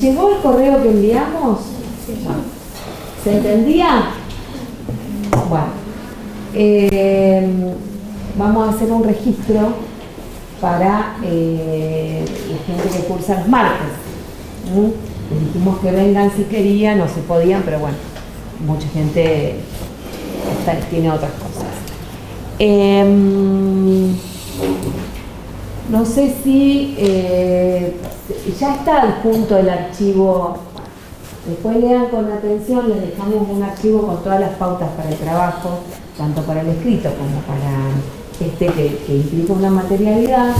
¿Llegó el correo que enviamos? ¿Se entendía? Bueno, vamos a hacer un registro para la gente que cursa los martes. Les dijimos que vengan si querían, no se podían, pero bueno, mucha gente tiene otras cosas. No sé si ya está adjunto el archivo. Después lean con atención, les dejamos un archivo con todas las pautas para el trabajo, tanto para el escrito como para que implica una materialidad.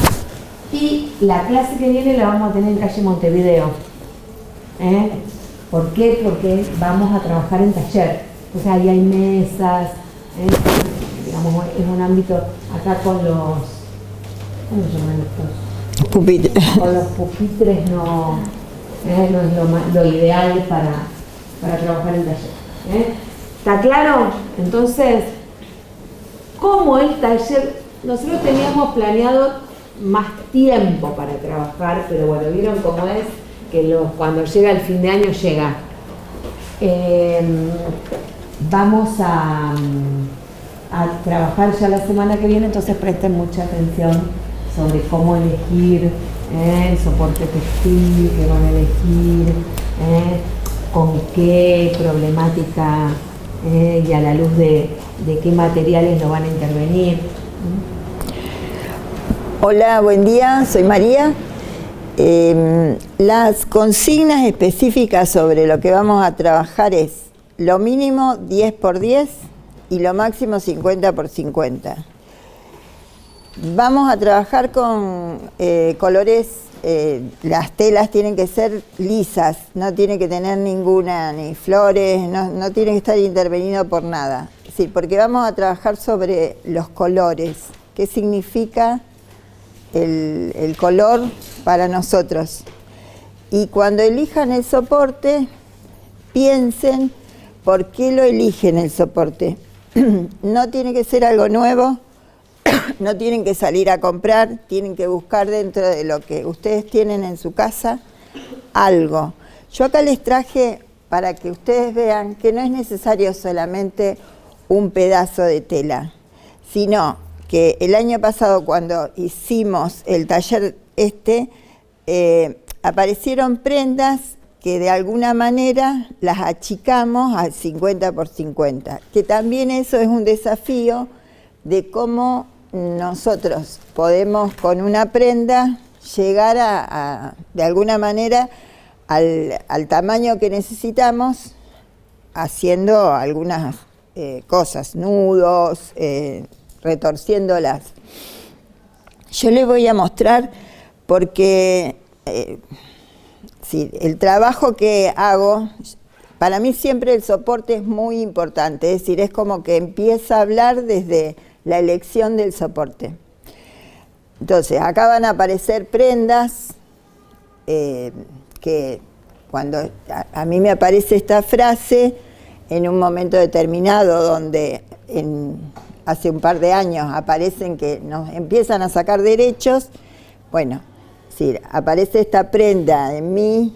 Y la clase que viene la vamos a tener en calle Montevideo. ¿Por qué? Porque vamos a trabajar en taller. O sea, ahí hay mesas, digamos, es un ámbito acá con los... ¿Cómo se llaman estos? Pupitres. Con los pupitres no es lo ideal para trabajar en taller. ¿Está claro? Entonces, como el taller, nosotros teníamos planeado más tiempo para trabajar, pero bueno, vieron cómo es que cuando llega el fin de año llega. Vamos a trabajar ya la semana que viene, entonces presten mucha atención sobre cómo elegir el soporte textil que van a elegir, con qué problemática y a la luz de qué materiales lo van a intervenir. Hola, buen día, soy María. Las consignas específicas sobre lo que vamos a trabajar es lo mínimo 10 por 10 y lo máximo 50 por 50. Vamos a trabajar con colores, las telas tienen que ser lisas, no tiene que tener ninguna, ni flores, no tiene que estar intervenido por nada. Sí, porque vamos a trabajar sobre los colores, qué significa el color para nosotros. Y cuando elijan el soporte, piensen por qué lo eligen el soporte. No tiene que ser algo nuevo. No tienen que salir a comprar, tienen que buscar dentro de lo que ustedes tienen en su casa algo. Yo acá les traje para que ustedes vean que no es necesario solamente un pedazo de tela, sino que el año pasado cuando hicimos el taller aparecieron prendas que de alguna manera las achicamos al 50 por 50, que también eso es un desafío de cómo nosotros podemos con una prenda llegar de alguna manera al tamaño que necesitamos haciendo algunas cosas, nudos, retorciéndolas. Yo les voy a mostrar porque sí, el trabajo que hago, para mí siempre el soporte es muy importante, es decir, es como que empieza a hablar desde la elección del soporte. Entonces, acá van a aparecer prendas que cuando a mí me aparece esta frase en un momento determinado donde hace un par de años aparecen que nos empiezan a sacar derechos, bueno, sí, aparece esta prenda en mí,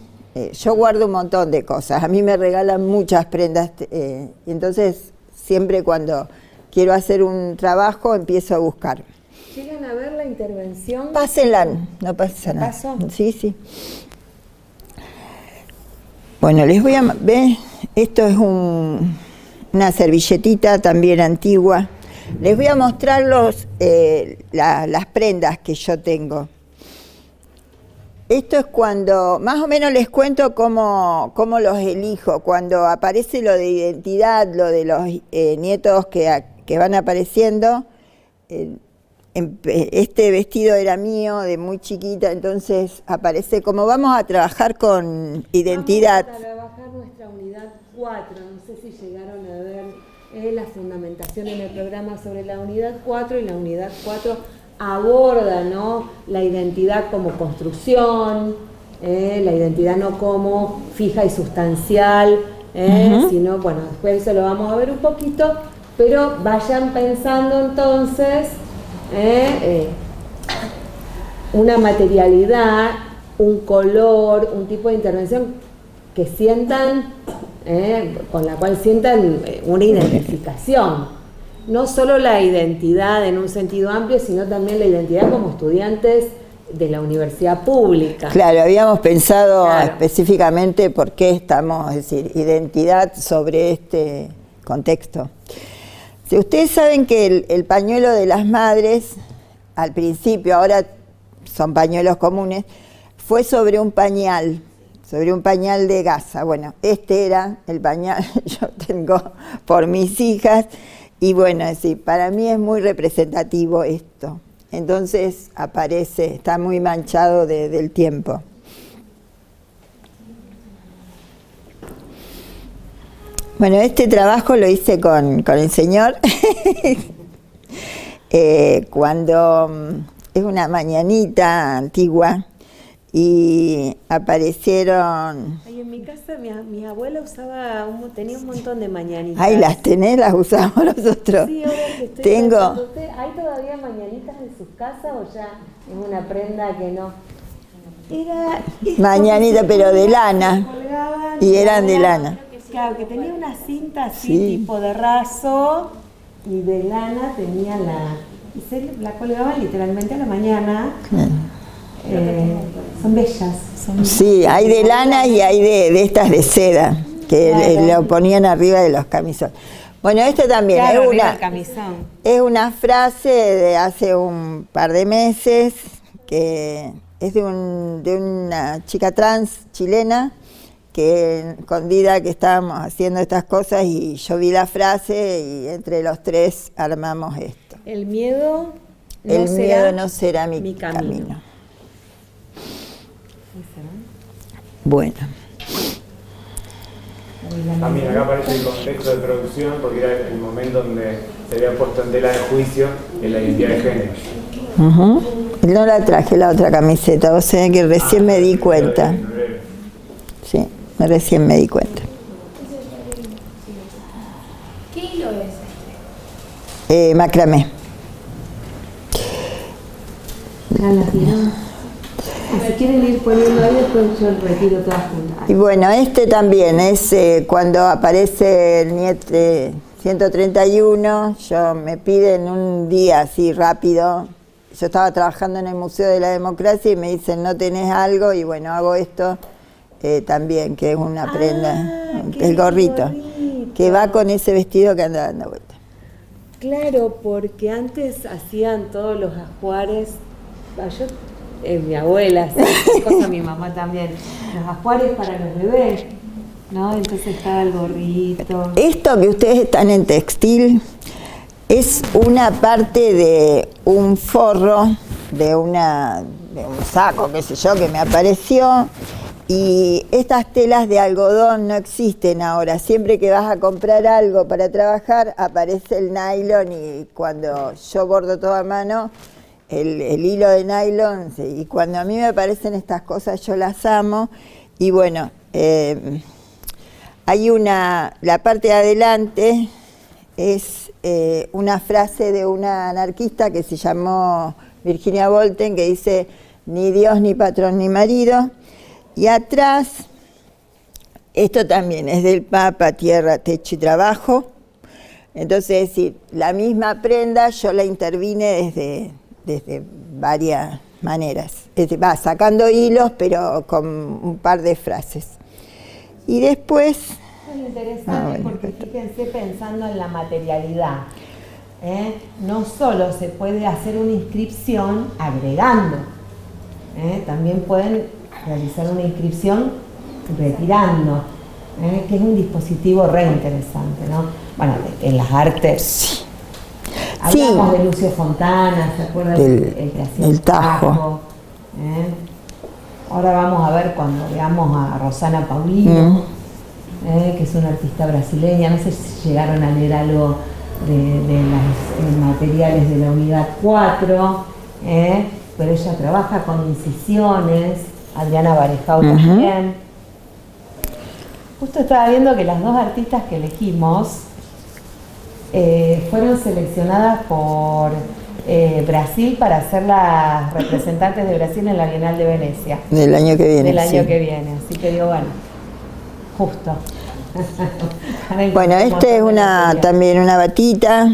yo guardo un montón de cosas, a mí me regalan muchas prendas, entonces siempre cuando quiero hacer un trabajo, empiezo a buscar. ¿Llegan a ver la intervención? Pásenla, no pasa nada. ¿Paso? Sí, sí. Bueno, les voy a ver, esto es una servilletita también antigua. Les voy a mostrar las prendas que yo tengo. Esto es cuando, más o menos les cuento cómo los elijo, cuando aparece lo de identidad, lo de los nietos que van apareciendo. Este vestido era mío de muy chiquita, entonces aparece como vamos a trabajar con identidad. Vamos a trabajar nuestra unidad 4, no sé si llegaron a ver la fundamentación en el programa sobre la unidad 4, y la unidad 4 aborda, ¿no?, la identidad como construcción, la identidad no como fija y sustancial, sino, bueno, después eso lo vamos a ver un poquito, pero vayan pensando entonces una materialidad, un color, un tipo de intervención que sientan, con la cual sientan una identificación. No solo la identidad en un sentido amplio, sino también la identidad como estudiantes de la universidad pública. Claro, habíamos pensado específicamente por qué estamos, es decir, identidad sobre este contexto. Si ustedes saben que el pañuelo de las madres, al principio, ahora son pañuelos comunes, fue sobre un pañal de gasa. Bueno, este era el pañal que yo tengo por mis hijas, y bueno, es decir, para mí es muy representativo esto. Entonces aparece, está muy manchado del tiempo. Bueno, este trabajo lo hice con el señor cuando es una mañanita antigua y aparecieron... Ay, en mi casa mi abuela tenía un montón de mañanitas. Ay, las tenés, las usamos nosotros. Sí, ahora que estoy Tengo... ¿hay todavía mañanitas en sus casas o ya es una prenda que no? Era mañanita, pero de lana. Y eran de lana. Claro, que tenía una cinta así, tipo de raso, y de lana tenía y se la colgaban literalmente a la mañana. Son bellas. Sí, hay de lana y hay de estas de seda, que lo ponían arriba de los camisones. Bueno, esto también es una frase de hace un par de meses, que es de una chica trans chilena, que escondida que estábamos haciendo estas cosas y yo vi la frase y entre los tres armamos esto. El miedo no será mi camino. Bueno. También acá aparece el contexto de producción porque era el momento donde se había puesto en tela de juicio en la identidad de género. No la traje la otra camiseta, o sea que recién me di cuenta. Sí, recién me di cuenta. ¿Qué hilo es? Macramé. Si quieren ir poniendo ahí, después yo retiro todas juntas. Y bueno, este también es cuando aparece el NIET 131, me piden un día así rápido. Yo estaba trabajando en el Museo de la Democracia y me dicen, ¿no tenés algo? Y bueno, hago esto también, que es una prenda, el gorrito, que va con ese vestido que anda dando vuelta. Claro, porque antes hacían todos los ajuares, mi abuela, cosa mi mamá también, los ajuares para los bebés, ¿no? Entonces estaba el gorrito. Esto que ustedes están en textil es una parte de un forro, de un saco, qué sé yo, que me apareció. Y estas telas de algodón no existen ahora. Siempre que vas a comprar algo para trabajar, aparece el nylon y cuando yo bordo todo a mano, el hilo de nylon, sí, y cuando a mí me aparecen estas cosas yo las amo. Y bueno, hay la parte de adelante es una frase de una anarquista que se llamó Virginia Volten, que dice, ni Dios, ni patrón, ni marido. Y atrás, esto también es del Papa, tierra, techo y trabajo. Entonces, es decir, la misma prenda yo la intervine desde varias maneras. Va sacando hilos, pero con un par de frases. Y después... Es interesante porque fíjense pensando en la materialidad. No solo se puede hacer una inscripción agregando, también pueden realizar una inscripción retirando, que es un dispositivo re interesante, ¿no? Bueno, en las artes... Hablamos de Lucio Fontana, ¿se acuerdan? El que hacía el Tajo. Ahora vamos a ver cuando veamos a Rosana Paulino, que es una artista brasileña. No sé si llegaron a leer algo de los materiales de la unidad 4, pero ella trabaja con incisiones. Adriana Varejao también. Justo estaba viendo que las dos artistas que elegimos fueron seleccionadas por Brasil para ser las representantes de Brasil en la Bienal de Venecia. Del año que viene. Del año que viene, así que digo, bueno, justo. Bueno, esta es también una batita.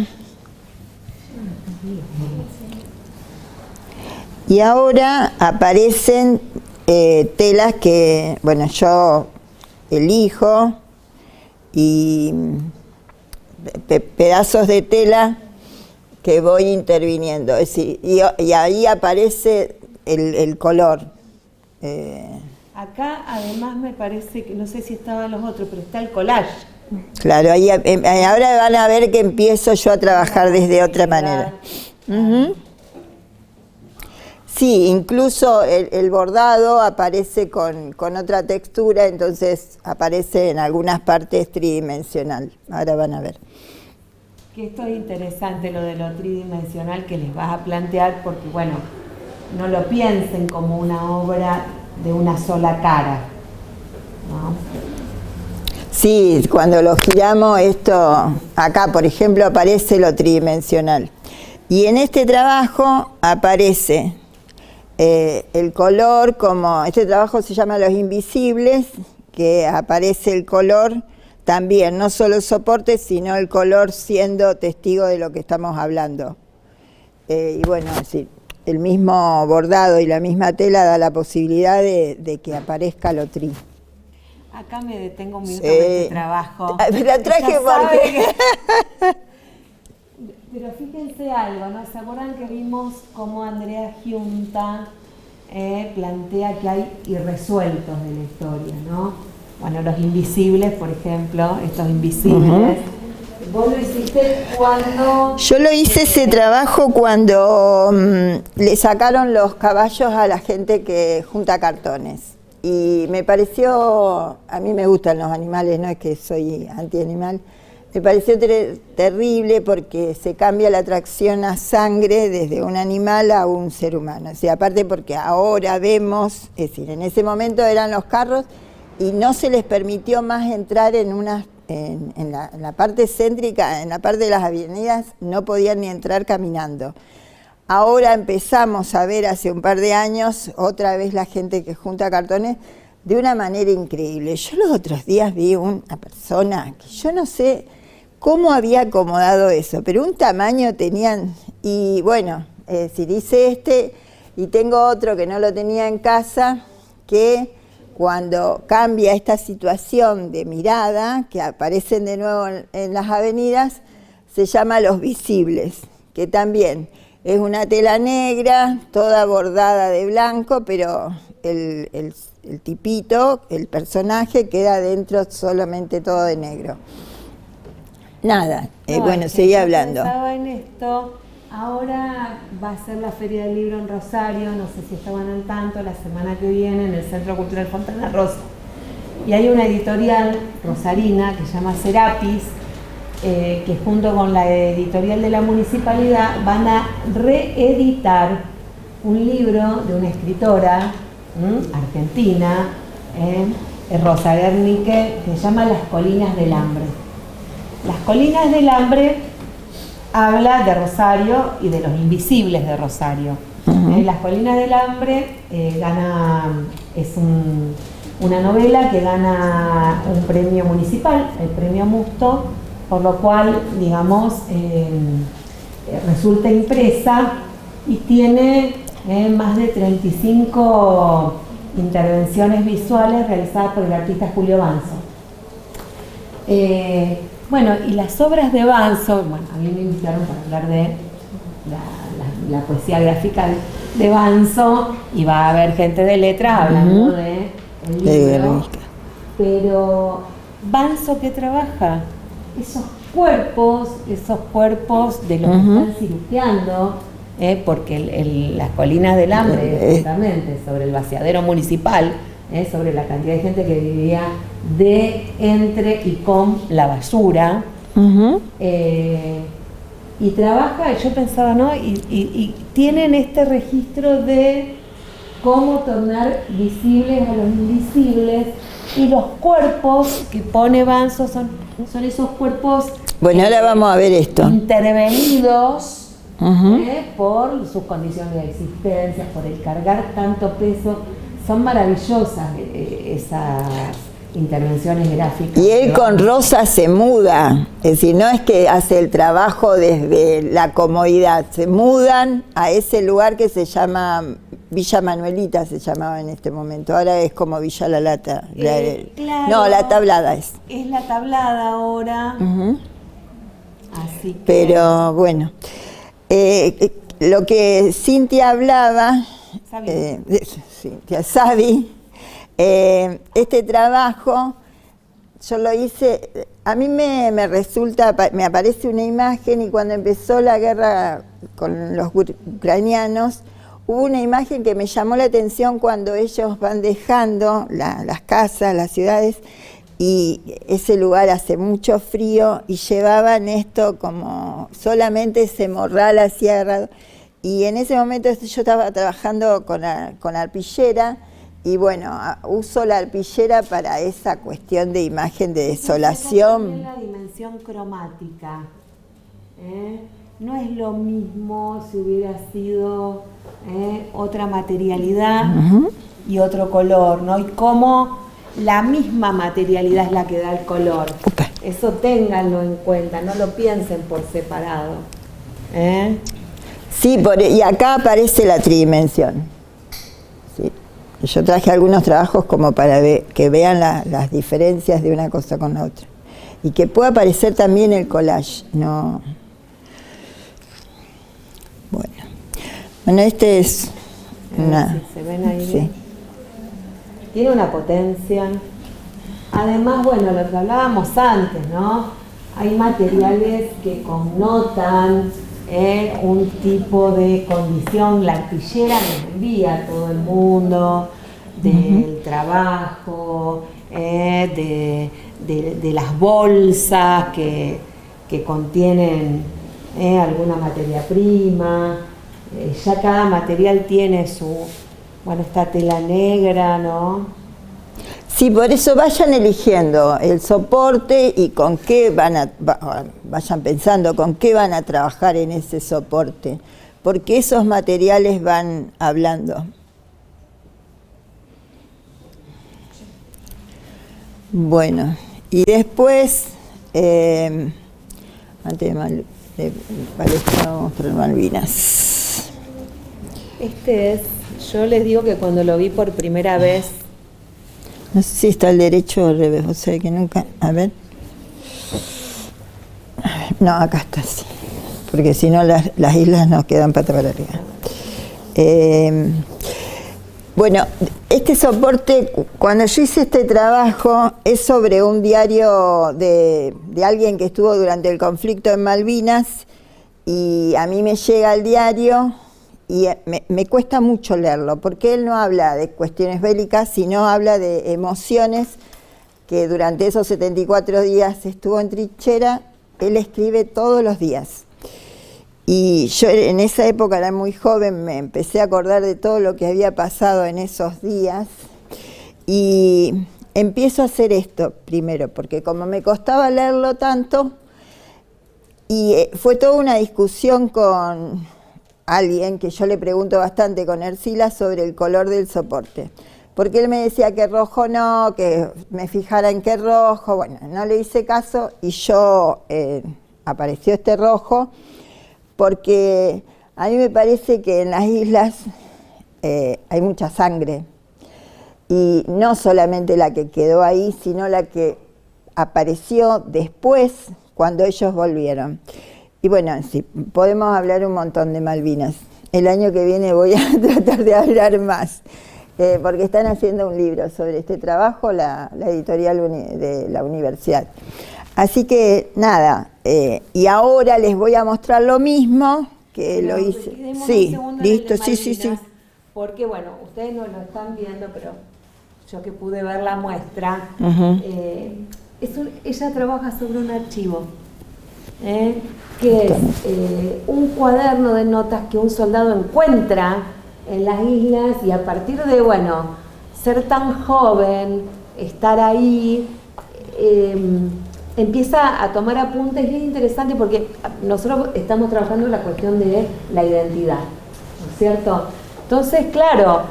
Y ahora aparecen telas que, bueno, yo elijo y pedazos de tela que voy interviniendo. Es decir, y ahí aparece el color. Acá además me parece que, no sé si estaban los otros, pero está el collage. Claro, ahí ahora van a ver que empiezo yo a trabajar desde otra manera. Sí, incluso el bordado aparece con otra textura, entonces aparece en algunas partes tridimensional. Ahora van a ver. Que esto es interesante, lo de lo tridimensional que les vas a plantear, porque bueno, no lo piensen como una obra de una sola cara, ¿no? Sí, cuando lo giramos, esto, acá por ejemplo aparece lo tridimensional. Y en este trabajo aparece el color, como este trabajo se llama Los Invisibles, que aparece el color también, no solo el soporte, sino el color siendo testigo de lo que estamos hablando. Y bueno, es decir, el mismo bordado y la misma tela da la posibilidad de que aparezca lo tri. Acá me detengo un minuto en este trabajo. La traje porque... Pero fíjense algo, ¿no? ¿Se acuerdan que vimos cómo Andrea Giunta plantea que hay irresueltos de la historia, ¿no? Bueno, los invisibles, por ejemplo, estos invisibles. ¿Vos lo hiciste cuando...? Yo lo hice ese trabajo cuando le sacaron los caballos a la gente que junta cartones. Y me pareció, a mí me gustan los animales, no es que soy antianimal, me pareció terrible porque se cambia la atracción a sangre desde un animal a un ser humano. O sea, aparte porque ahora vemos, es decir, en ese momento eran los carros y no se les permitió más entrar en la parte céntrica, en la parte de las avenidas, no podían ni entrar caminando. Ahora empezamos a ver hace un par de años otra vez la gente que junta cartones de una manera increíble. Yo los otros días vi una persona que yo no sé cómo había acomodado eso, pero un tamaño tenían, y bueno, es decir, hice este y tengo otro que no lo tenía en casa, que cuando cambia esta situación de mirada, que aparecen de nuevo en las avenidas, se llama Los Visibles, que también es una tela negra, toda bordada de blanco, pero el tipito, el personaje, queda dentro solamente todo de negro. Nada, bueno, seguí hablando. Pensaba en esto, ahora va a ser la Feria del Libro en Rosario, no sé si estaban al tanto, la semana que viene en el Centro Cultural Fontana Rosa. Y hay una editorial rosarina que se llama Serapis, que junto con la editorial de la municipalidad van a reeditar un libro de una escritora argentina, Rosa Guernicke, que se llama Las Colinas del Hambre. Las Colinas del Hambre habla de Rosario y de los invisibles de Rosario. Las Colinas del Hambre es una novela que gana un premio municipal, el premio Musto, por lo cual, digamos, resulta impresa y tiene más de 35 intervenciones visuales realizadas por el artista Julio Banzo. Bueno, y las obras de Banzo, bueno, a mí me invitaron para hablar de la poesía gráfica de Banzo, y va a haber gente de letras hablando de el libro, pero Banzo, ¿qué trabaja? Esos cuerpos de los que están cirugiando, porque las Colinas del Hambre, justamente sobre el vaciadero municipal, sobre la cantidad de gente que vivía entre y con la basura, y trabaja, yo pensaba, ¿no? Y tienen este registro de cómo tornar visibles a los invisibles, y los cuerpos que pone Banzo son esos cuerpos, bueno, ahora vamos a ver esto, intervenidos por sus condiciones de existencia, por el cargar tanto peso. Son maravillosas esas intervenciones gráficas. Y él con Rosa se muda, es decir, no es que hace el trabajo desde la comodidad, se mudan a ese lugar que se llama Villa Manuelita, se llamaba en este momento, ahora es como Villa La Lata. Claro, no, La Tablada es. Es La Tablada ahora. Así que... Pero bueno, lo que Cintia hablaba, Cintia Savi, este trabajo yo lo hice, a mí me resulta, me aparece una imagen, y cuando empezó la guerra con los ucranianos, hubo una imagen que me llamó la atención cuando ellos van dejando las casas, las ciudades, y ese lugar hace mucho frío, y llevaban esto como solamente ese morral así agarrado. Y en ese momento yo estaba trabajando con arpillera, y bueno, uso la arpillera para esa cuestión de imagen de desolación. También la dimensión cromática. No es lo mismo si hubiera sido otra materialidad y otro color, ¿no? Y cómo la misma materialidad es la que da el color. Eso ténganlo en cuenta, no lo piensen por separado. Sí, y acá aparece la tridimensión. Sí. Yo traje algunos trabajos como para que vean las diferencias de una cosa con la otra. Y que pueda aparecer también el collage, ¿no? Bueno, este es una... Sí, se ven ahí. Sí. Tiene una potencia. Además, bueno, lo que hablábamos antes, ¿no? Hay materiales que connotan un tipo de condición. La arpillera nos envía a todo el mundo del trabajo, de las bolsas que contienen alguna materia prima. Ya cada material tiene esta tela negra, ¿no? Sí, por eso vayan eligiendo el soporte y con qué vayan pensando con qué van a trabajar en ese soporte, porque esos materiales van hablando. Bueno, y después, antes de Palestina, vamos a mostrar Malvinas. Yo les digo que cuando lo vi por primera vez, no sé si está al derecho o al revés, o sea que nunca, a ver. No, acá está, sí, porque si no las islas nos quedan pata para arriba. Bueno, este soporte, cuando yo hice este trabajo, es sobre un diario de alguien que estuvo durante el conflicto en Malvinas, y a mí me llega el diario y me cuesta mucho leerlo, porque él no habla de cuestiones bélicas, sino habla de emociones que durante esos 74 días estuvo en trinchera. Él escribe todos los días. Y yo en esa época era muy joven, me empecé a acordar de todo lo que había pasado en esos días, y empiezo a hacer esto primero, porque como me costaba leerlo tanto, y fue toda una discusión con alguien que yo le pregunto bastante, con Ercila, sobre el color del soporte, porque él me decía que rojo no, que me fijara en qué rojo. Bueno, no le hice caso, y yo apareció este rojo, porque a mí me parece que en las islas hay mucha sangre, y no solamente la que quedó ahí, sino la que apareció después, cuando ellos volvieron. Y bueno, sí, podemos hablar un montón de Malvinas. El año que viene voy a tratar de hablar más, porque están haciendo un libro sobre este trabajo, la editorial de la universidad. Así que nada, y ahora les voy a mostrar lo mismo que lo hice. Sí, listo, sí. Porque bueno, ustedes no lo están viendo, pero yo que pude ver la muestra, ella trabaja sobre un archivo, que es un cuaderno de notas que un soldado encuentra en las islas, y a partir de, ser tan joven, estar ahí, empieza a tomar apuntes, y es interesante porque nosotros estamos trabajando en la cuestión de la identidad, ¿no es cierto? Entonces, claro,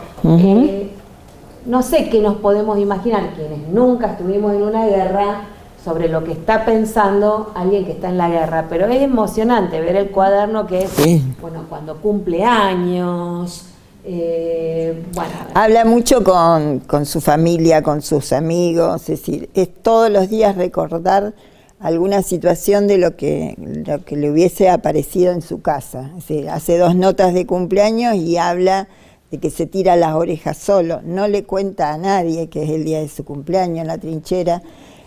no sé qué nos podemos imaginar quienes nunca estuvimos en una guerra sobre lo que está pensando alguien que está en la guerra, pero es emocionante ver el cuaderno que es, bueno, cuando cumple años. Bueno. Habla mucho con su familia, con sus amigos, es decir, es todos los días recordar alguna situación de lo que le hubiese aparecido en su casa. Es decir, hace 2 notas de cumpleaños y habla de que se tira las orejas solo, no le cuenta a nadie que es el día de su cumpleaños en la trinchera.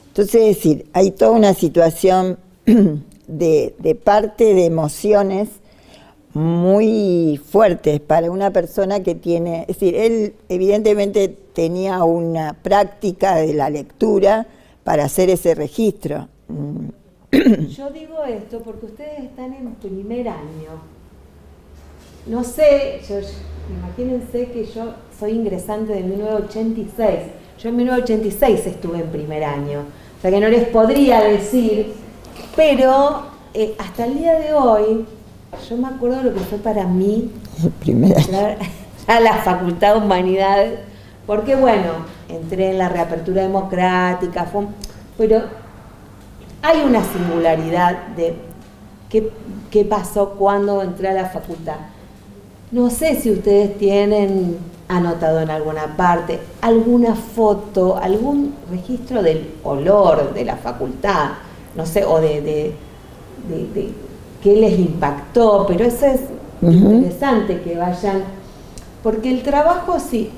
Entonces, es decir, hay toda una situación de parte de emociones muy fuertes para una persona que tiene, es decir, él evidentemente tenía una práctica de la lectura para hacer ese registro. Yo digo esto porque ustedes están en primer año. No sé, imagínense que yo soy ingresante de 1986. Yo en 1986 estuve en primer año. O sea que no les podría decir, pero hasta el día de hoy, yo me acuerdo de lo que fue para mí entrar a la Facultad de Humanidades, porque bueno, entré en la reapertura democrática, pero hay una singularidad de qué pasó cuando entré a la facultad. No sé si ustedes tienen anotado en alguna parte alguna foto, algún registro del olor de la facultad, no sé, o de qué les impactó, pero eso es interesante que vayan, porque el trabajo, si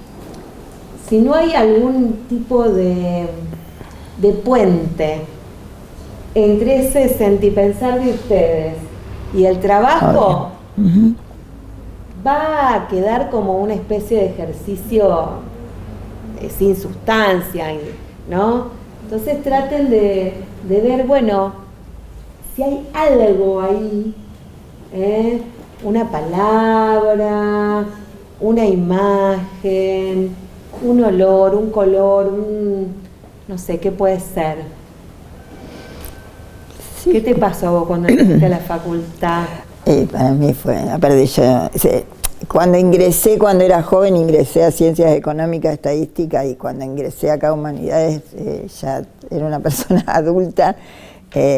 no hay algún tipo de puente entre ese sentipensar de ustedes y el trabajo, va a quedar como una especie de ejercicio sin sustancia, ¿no? Entonces traten de ver, bueno, si hay algo ahí, una palabra, una imagen, un olor, un color, no sé, ¿qué puede ser? Sí. ¿Qué te pasó vos cuando entraste a la facultad? Para mí fue, aparte yo, cuando era joven ingresé a Ciencias Económicas, Estadística, y cuando ingresé acá a Humanidades ya era una persona adulta.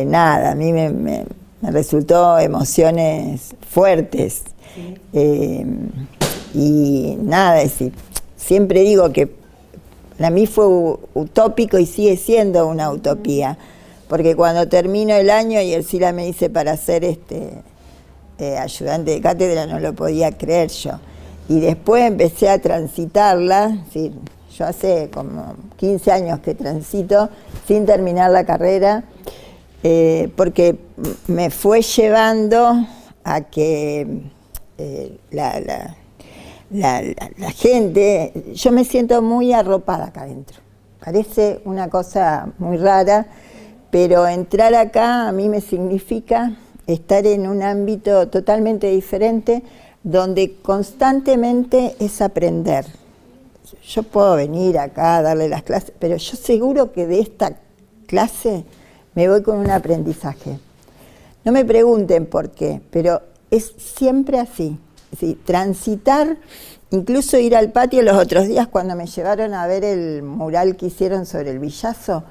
Nada, a mí me resultó emociones fuertes. Sí. Y nada, es decir, siempre digo que para mí fue utópico y sigue siendo una utopía, porque cuando termino el año y el SILA me dice para ser ayudante de cátedra, no lo podía creer yo. Y después empecé a transitarla, ¿sí? Yo hace como 15 años que transito sin terminar la carrera, porque me fue llevando a que la gente, yo me siento muy arropada acá adentro. Parece una cosa muy rara, pero entrar acá a mí me significa estar en un ámbito totalmente diferente, donde constantemente es aprender. Yo puedo venir acá a darle las clases, pero yo seguro que de esta clase me voy con un aprendizaje. No me pregunten por qué, pero es siempre así. Es decir, transitar, incluso ir al patio los otros días cuando me llevaron a ver el mural que hicieron sobre el Villazo.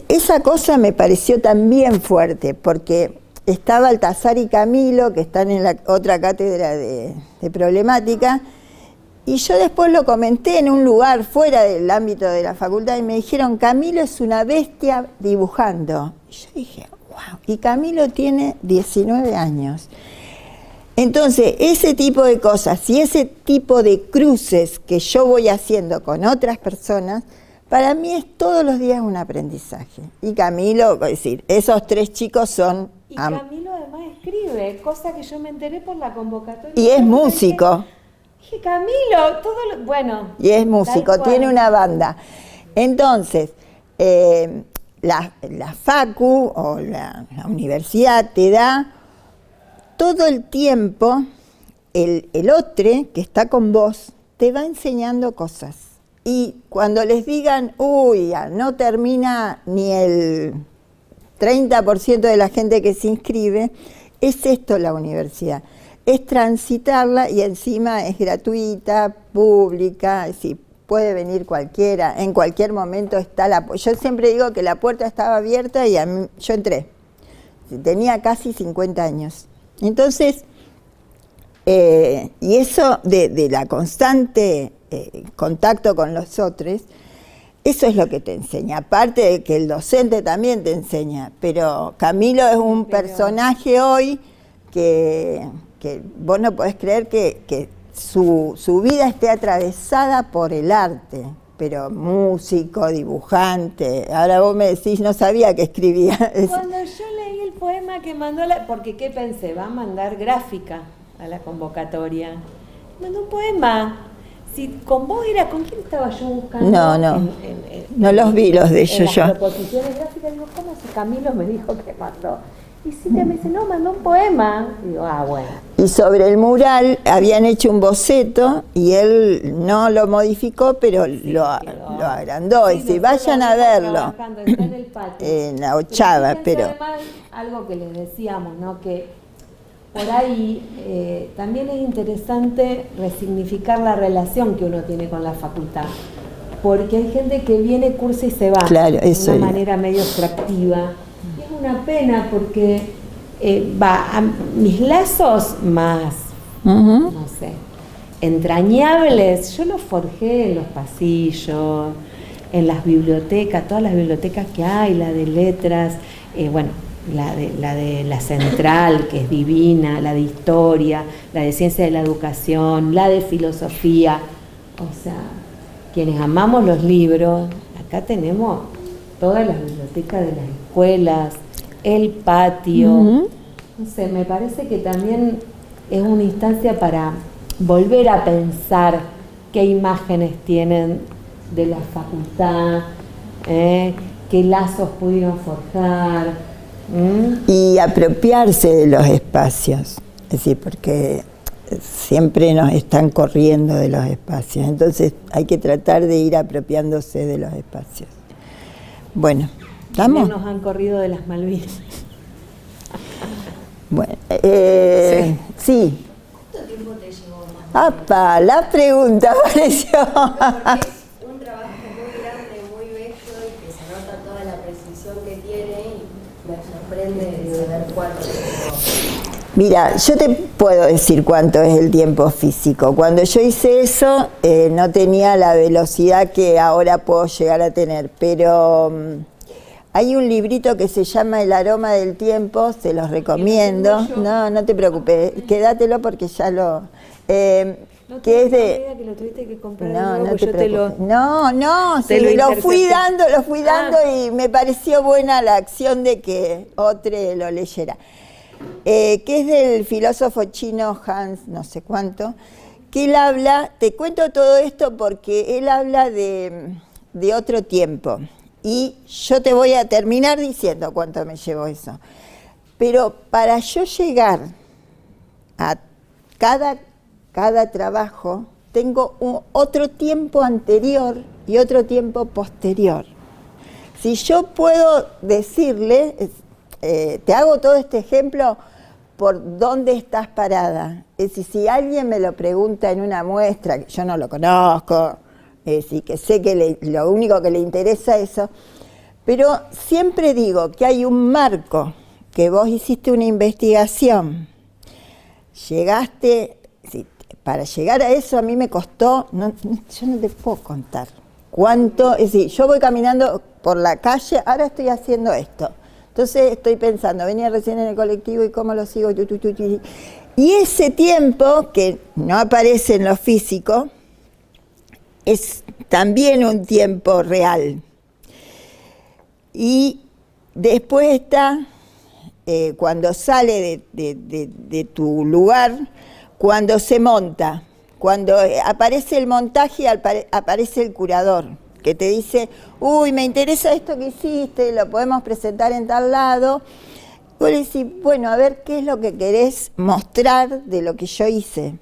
Esa cosa me pareció también fuerte, porque estaba Baltasar y Camilo, que están en la otra cátedra de problemática, y yo después lo comenté en un lugar fuera del ámbito de la facultad, y me dijeron, Camilo es una bestia dibujando. Y yo dije, wow, y Camilo tiene 19 años. Entonces, ese tipo de cosas y ese tipo de cruces que yo voy haciendo con otras personas, para mí es todos los días un aprendizaje. Y Camilo, es decir, esos 3 chicos son... Y Camilo además escribe, cosa que yo me enteré por la convocatoria. Y es músico. Dije, Camilo, bueno. Y es músico, tiene una banda. Entonces, la facu o la universidad te da todo el tiempo, el otro que está con vos te va enseñando cosas. Y cuando les digan, uy, ya no termina ni el 30% de la gente que se inscribe, es esto la universidad. Es transitarla y encima es gratuita, pública, es decir, puede venir cualquiera, en cualquier momento está yo siempre digo que la puerta estaba abierta y yo entré. Tenía casi 50 años. Entonces, y eso de la constante contacto con los otros, eso es lo que te enseña, aparte de que el docente también te enseña, pero Camilo es un personaje hoy que vos no podés creer que su vida esté atravesada por el arte, pero músico, dibujante. Ahora vos me decís, no sabía que escribía. Cuando yo leí el poema que mandó, porque ¿qué pensé? Va a mandar gráfica a la convocatoria. Mandó un poema. Si con vos era, ¿con quién estaba yo buscando? No los vi los de ellos yo. En las proposiciones gráficas, digo, ¿cómo si Camilo me dijo que mandó? Y Silvia me dice, no, mandó un poema. Y digo, bueno. Y sobre el mural habían hecho un boceto y él no lo modificó, pero lo agrandó. Sí, y dice, vayan a verlo. Está en el patio. En la ochava, pero... Además, algo que les decíamos, ¿no? Que por ahí también es interesante resignificar la relación que uno tiene con la facultad. Porque hay gente que viene, cursa y se va. Claro, eso de una manera medio extractiva. Y es una pena porque mis lazos más, no sé, entrañables, yo los forjé en los pasillos, en las bibliotecas, todas las bibliotecas que hay, la de letras, la de la central, que es divina, la de historia, la de ciencia de la educación, la de filosofía. O sea, quienes amamos los libros, acá tenemos todas las bibliotecas de las escuelas, el patio. No sé, me parece que también es una instancia para volver a pensar qué imágenes tienen de la facultad, qué lazos pudieron forjar. Y apropiarse de los espacios, es decir, porque siempre nos están corriendo de los espacios, entonces hay que tratar de ir apropiándose de los espacios. Bueno, ¿estamos? Nos han corrido de las Malvinas. Bueno, sí. ¿Cuánto tiempo te llevó más? ¡Apa! La pregunta apareció. Porque es un trabajo muy grande, muy bello y que se nota toda la precisión que tiene y me sorprende saber cuánto tiempo. Mira, yo te puedo decir cuánto es el tiempo físico. Cuando yo hice eso, no tenía la velocidad que ahora puedo llegar a tener, pero hay un librito que se llama El aroma del tiempo, se los recomiendo. No te preocupes, quédatelo porque ya lo... que es de... que lo tuviste que comprar no te preocupes. Lo fui dando y me pareció buena la acción de que otro lo leyera. Que es del filósofo chino Hans, no sé cuánto, que él habla, te cuento todo esto porque él habla de otro tiempo. Y yo te voy a terminar diciendo cuánto me llevó eso. Pero para yo llegar a cada trabajo, tengo otro tiempo anterior y otro tiempo posterior. Si yo puedo decirle, te hago todo este ejemplo por dónde estás parada. Es decir, si alguien me lo pregunta en una muestra, que yo no lo conozco, es decir, que sé que lo único que le interesa es eso, pero siempre digo que hay un marco, que vos hiciste una investigación, llegaste, para llegar a eso a mí me costó, yo no te puedo contar cuánto, es decir, yo voy caminando por la calle, ahora estoy haciendo esto, entonces estoy pensando, venía recién en el colectivo y cómo lo sigo, y ese tiempo que no aparece en lo físico, es también un tiempo real. Y después está cuando sale de tu lugar, cuando se monta, cuando aparece el montaje, aparece el curador, que te dice, uy, me interesa esto que hiciste, lo podemos presentar en tal lado. Vos le decís, bueno, a ver qué es lo que querés mostrar de lo que yo hice.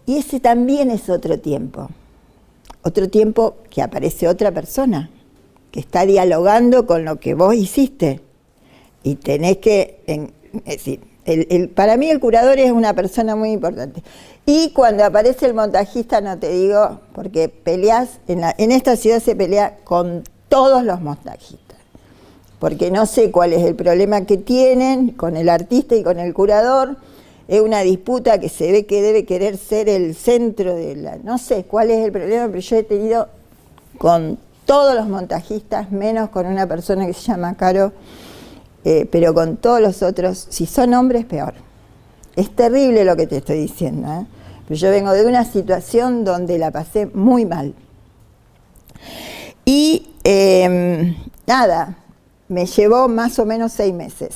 Y ese también es otro tiempo. otro tiempo que aparece otra persona, que está dialogando con lo que vos hiciste. Y tenés que, es decir, para mí el curador es una persona muy importante. Y cuando aparece el montajista, no te digo, porque peleás, en esta ciudad se pelea con todos los montajistas, porque no sé cuál es el problema que tienen con el artista y con el curador. Es una disputa que se ve que debe querer ser el centro de la... No sé cuál es el problema, pero yo he tenido con todos los montajistas, menos con una persona que se llama Caro, pero con todos los otros, si son hombres, peor. Es terrible lo que te estoy diciendo, ¿eh? Pero yo vengo de una situación donde la pasé muy mal. Y nada, me llevó más o menos 6 meses,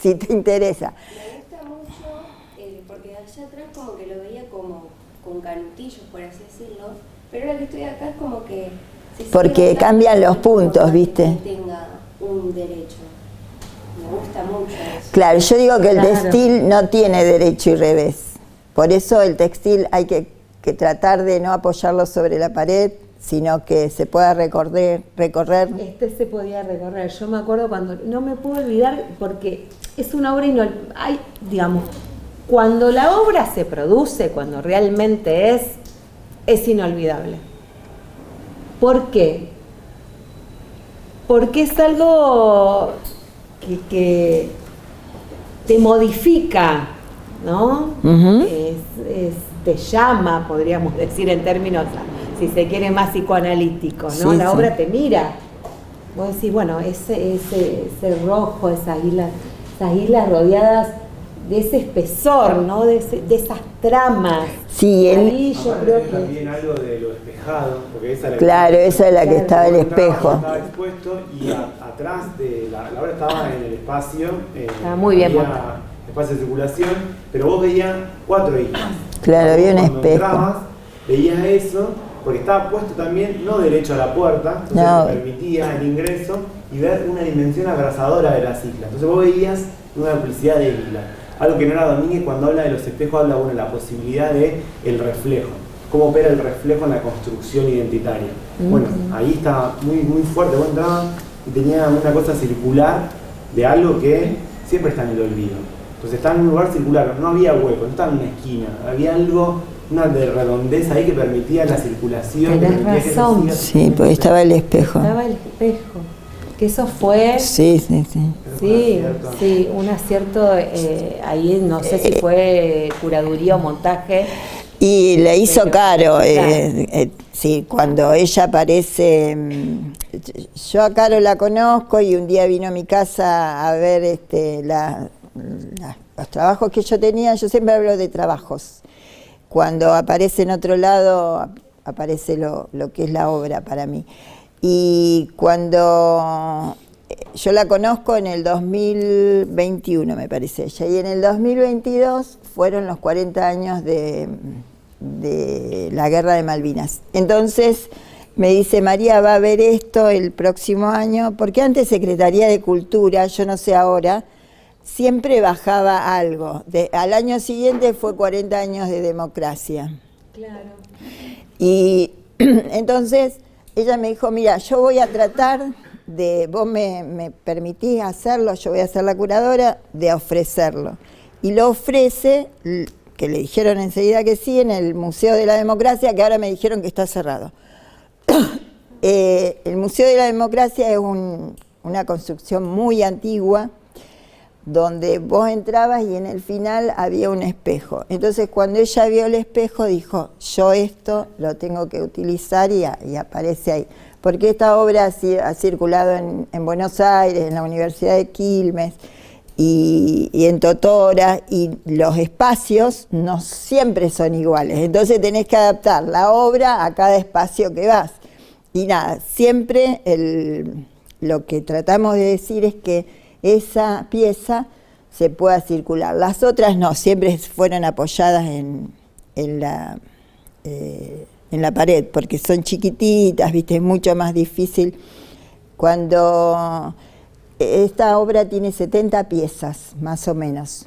si te interesa. Me gusta mucho, porque allá atrás como que lo veía como con canutillos, por así decirlo, pero ahora que estoy acá es como que... Porque cambian los puntos, ¿viste? Que tenga un derecho. Me gusta mucho eso. Claro, yo digo que el Claro. textil no tiene derecho y revés. Por eso el textil hay que tratar de no apoyarlo sobre la pared, sino que se pueda recorrer. Se podía recorrer. Yo me acuerdo cuando, no me puedo olvidar, porque es una obra hay, digamos, cuando la obra se produce, cuando realmente es inolvidable. ¿Por qué? Porque es algo que te modifica, ¿no? Ujú. Te llama, podríamos decir en términos, si se quiere, más psicoanalíticos, ¿no? Sí, La sí. obra te mira. Vos decís, bueno, ese rojo, esas islas rodeadas de ese espesor, ¿no? De esas tramas. Sí, Ahí yo Aparte creo tenés que... también algo de lo despejado, porque esa es la Claro, esa es la que Claro. estaba el espejo. Estaba expuesto y atrás de la obra estaba en el espacio. Estaba muy bien había montado. espacio de circulación, pero vos veías 4 islas. Claro, había un Cuando espejo. entrabas, veías eso, porque estaba puesto también no derecho a la puerta, entonces No. te permitía el ingreso y ver una dimensión abrasadora de las islas. Entonces vos veías una duplicidad de islas. Algo que Nora Domínguez, cuando habla de los espejos, habla de la posibilidad de el reflejo, cómo opera el reflejo en la construcción identitaria. Bueno, ahí estaba muy fuerte, vos entrabas y tenía una cosa circular de algo que siempre está en el olvido. Entonces estaba en un lugar circular, no había hueco, no estaba en una esquina, había algo, una de redondez ahí que permitía la circulación. Tenés que permitía que eso razón. siga- Sí, pues estaba el espejo. Estaba el espejo. Que eso fue... Sí. Sí, un acierto, ahí no sé si fue curaduría o montaje. Y le hizo Pero, Caro, claro. sí, cuando ella aparece, yo a Caro la conozco y un día vino a mi casa a ver los trabajos que yo tenía. Yo siempre hablo de trabajos. Cuando aparece en otro lado, aparece lo que es la obra para mí. Y cuando yo la conozco en el 2021, me parece ella, y en el 2022 fueron los 40 años de la Guerra de Malvinas. Entonces me dice, María, va a ver esto el próximo año, porque antes Secretaría de Cultura, yo no sé ahora, siempre bajaba algo. Al año siguiente fue 40 años de democracia. Claro. Y entonces ella me dijo, mira, yo voy a tratar vos me permitís hacerlo, yo voy a ser la curadora, de ofrecerlo. Y lo ofrece, que le dijeron enseguida que sí, en el Museo de la Democracia, que ahora me dijeron que está cerrado. El Museo de la Democracia es una construcción muy antigua, donde vos entrabas y en el final había un espejo. Entonces cuando ella vio el espejo dijo, yo esto lo tengo que utilizar y aparece ahí. Porque esta obra ha circulado en Buenos Aires, en la Universidad de Quilmes y en Totora, y los espacios no siempre son iguales. Entonces tenés que adaptar la obra a cada espacio que vas. Y nada, siempre lo que tratamos de decir es que esa pieza se pueda circular. Las otras no, siempre fueron apoyadas en la pared, porque son chiquititas, ¿viste? Es mucho más difícil. Cuando esta obra tiene 70 piezas, más o menos.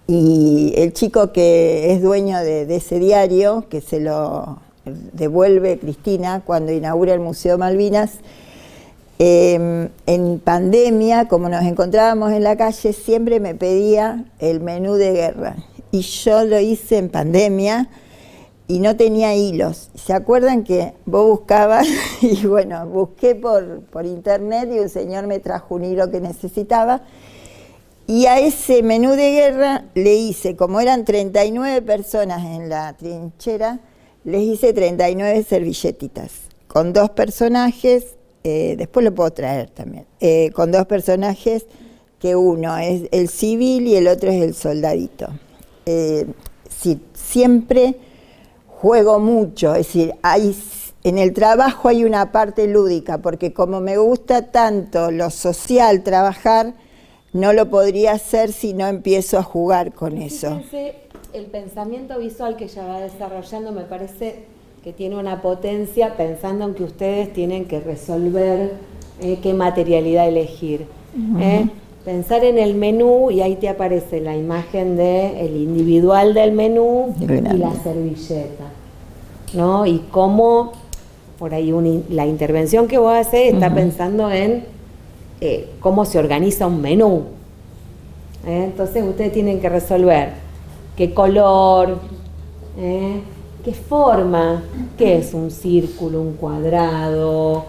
Y el chico que es dueño de ese diario, que se lo devuelve Cristina cuando inaugura el Museo Malvinas. En pandemia, como nos encontrábamos en la calle, siempre me pedía el menú de guerra. Y yo lo hice en pandemia y no tenía hilos. ¿Se acuerdan que vos buscabas? Y bueno, busqué por internet y un señor me trajo un hilo que necesitaba. Y a ese menú de guerra le hice, como eran 39 personas en la trinchera, les hice 39 servilletitas, con 2 personajes, después lo puedo traer también, con 2 personajes, que uno es el civil y el otro es el soldadito. Sí, siempre juego mucho, es decir, en el trabajo hay una parte lúdica, porque como me gusta tanto lo social trabajar, no lo podría hacer si no empiezo a jugar con eso. Fíjense, el pensamiento visual que ella va desarrollando me parece que tiene una potencia, pensando en que ustedes tienen que resolver qué materialidad elegir. Pensar en el menú y ahí te aparece la imagen del individual del menú y la servilleta, ¿no? Y cómo, por ahí la intervención que vos haces está pensando en cómo se organiza un menú. Entonces ustedes tienen que resolver qué color, qué forma, qué es un círculo, un cuadrado,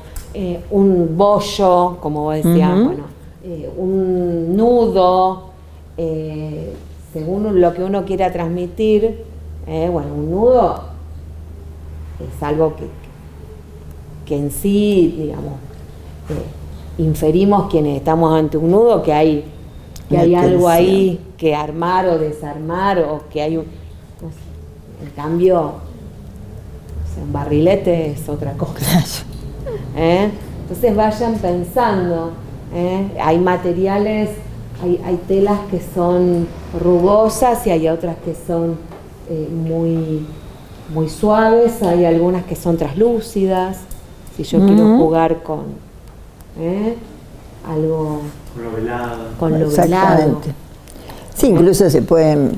un bollo, como vos decías, un nudo, según lo que uno quiera transmitir. Un nudo es algo que en sí, digamos, inferimos quienes estamos ante un nudo que hay algo ahí que armar o desarmar, o que hay un... No sé, en cambio, un barrilete es otra cosa. Entonces vayan pensando, hay materiales, hay telas que son rugosas y hay otras que son muy, muy suaves, hay algunas que son traslúcidas. Si yo quiero jugar con algo con lo velado. Sí, incluso se pueden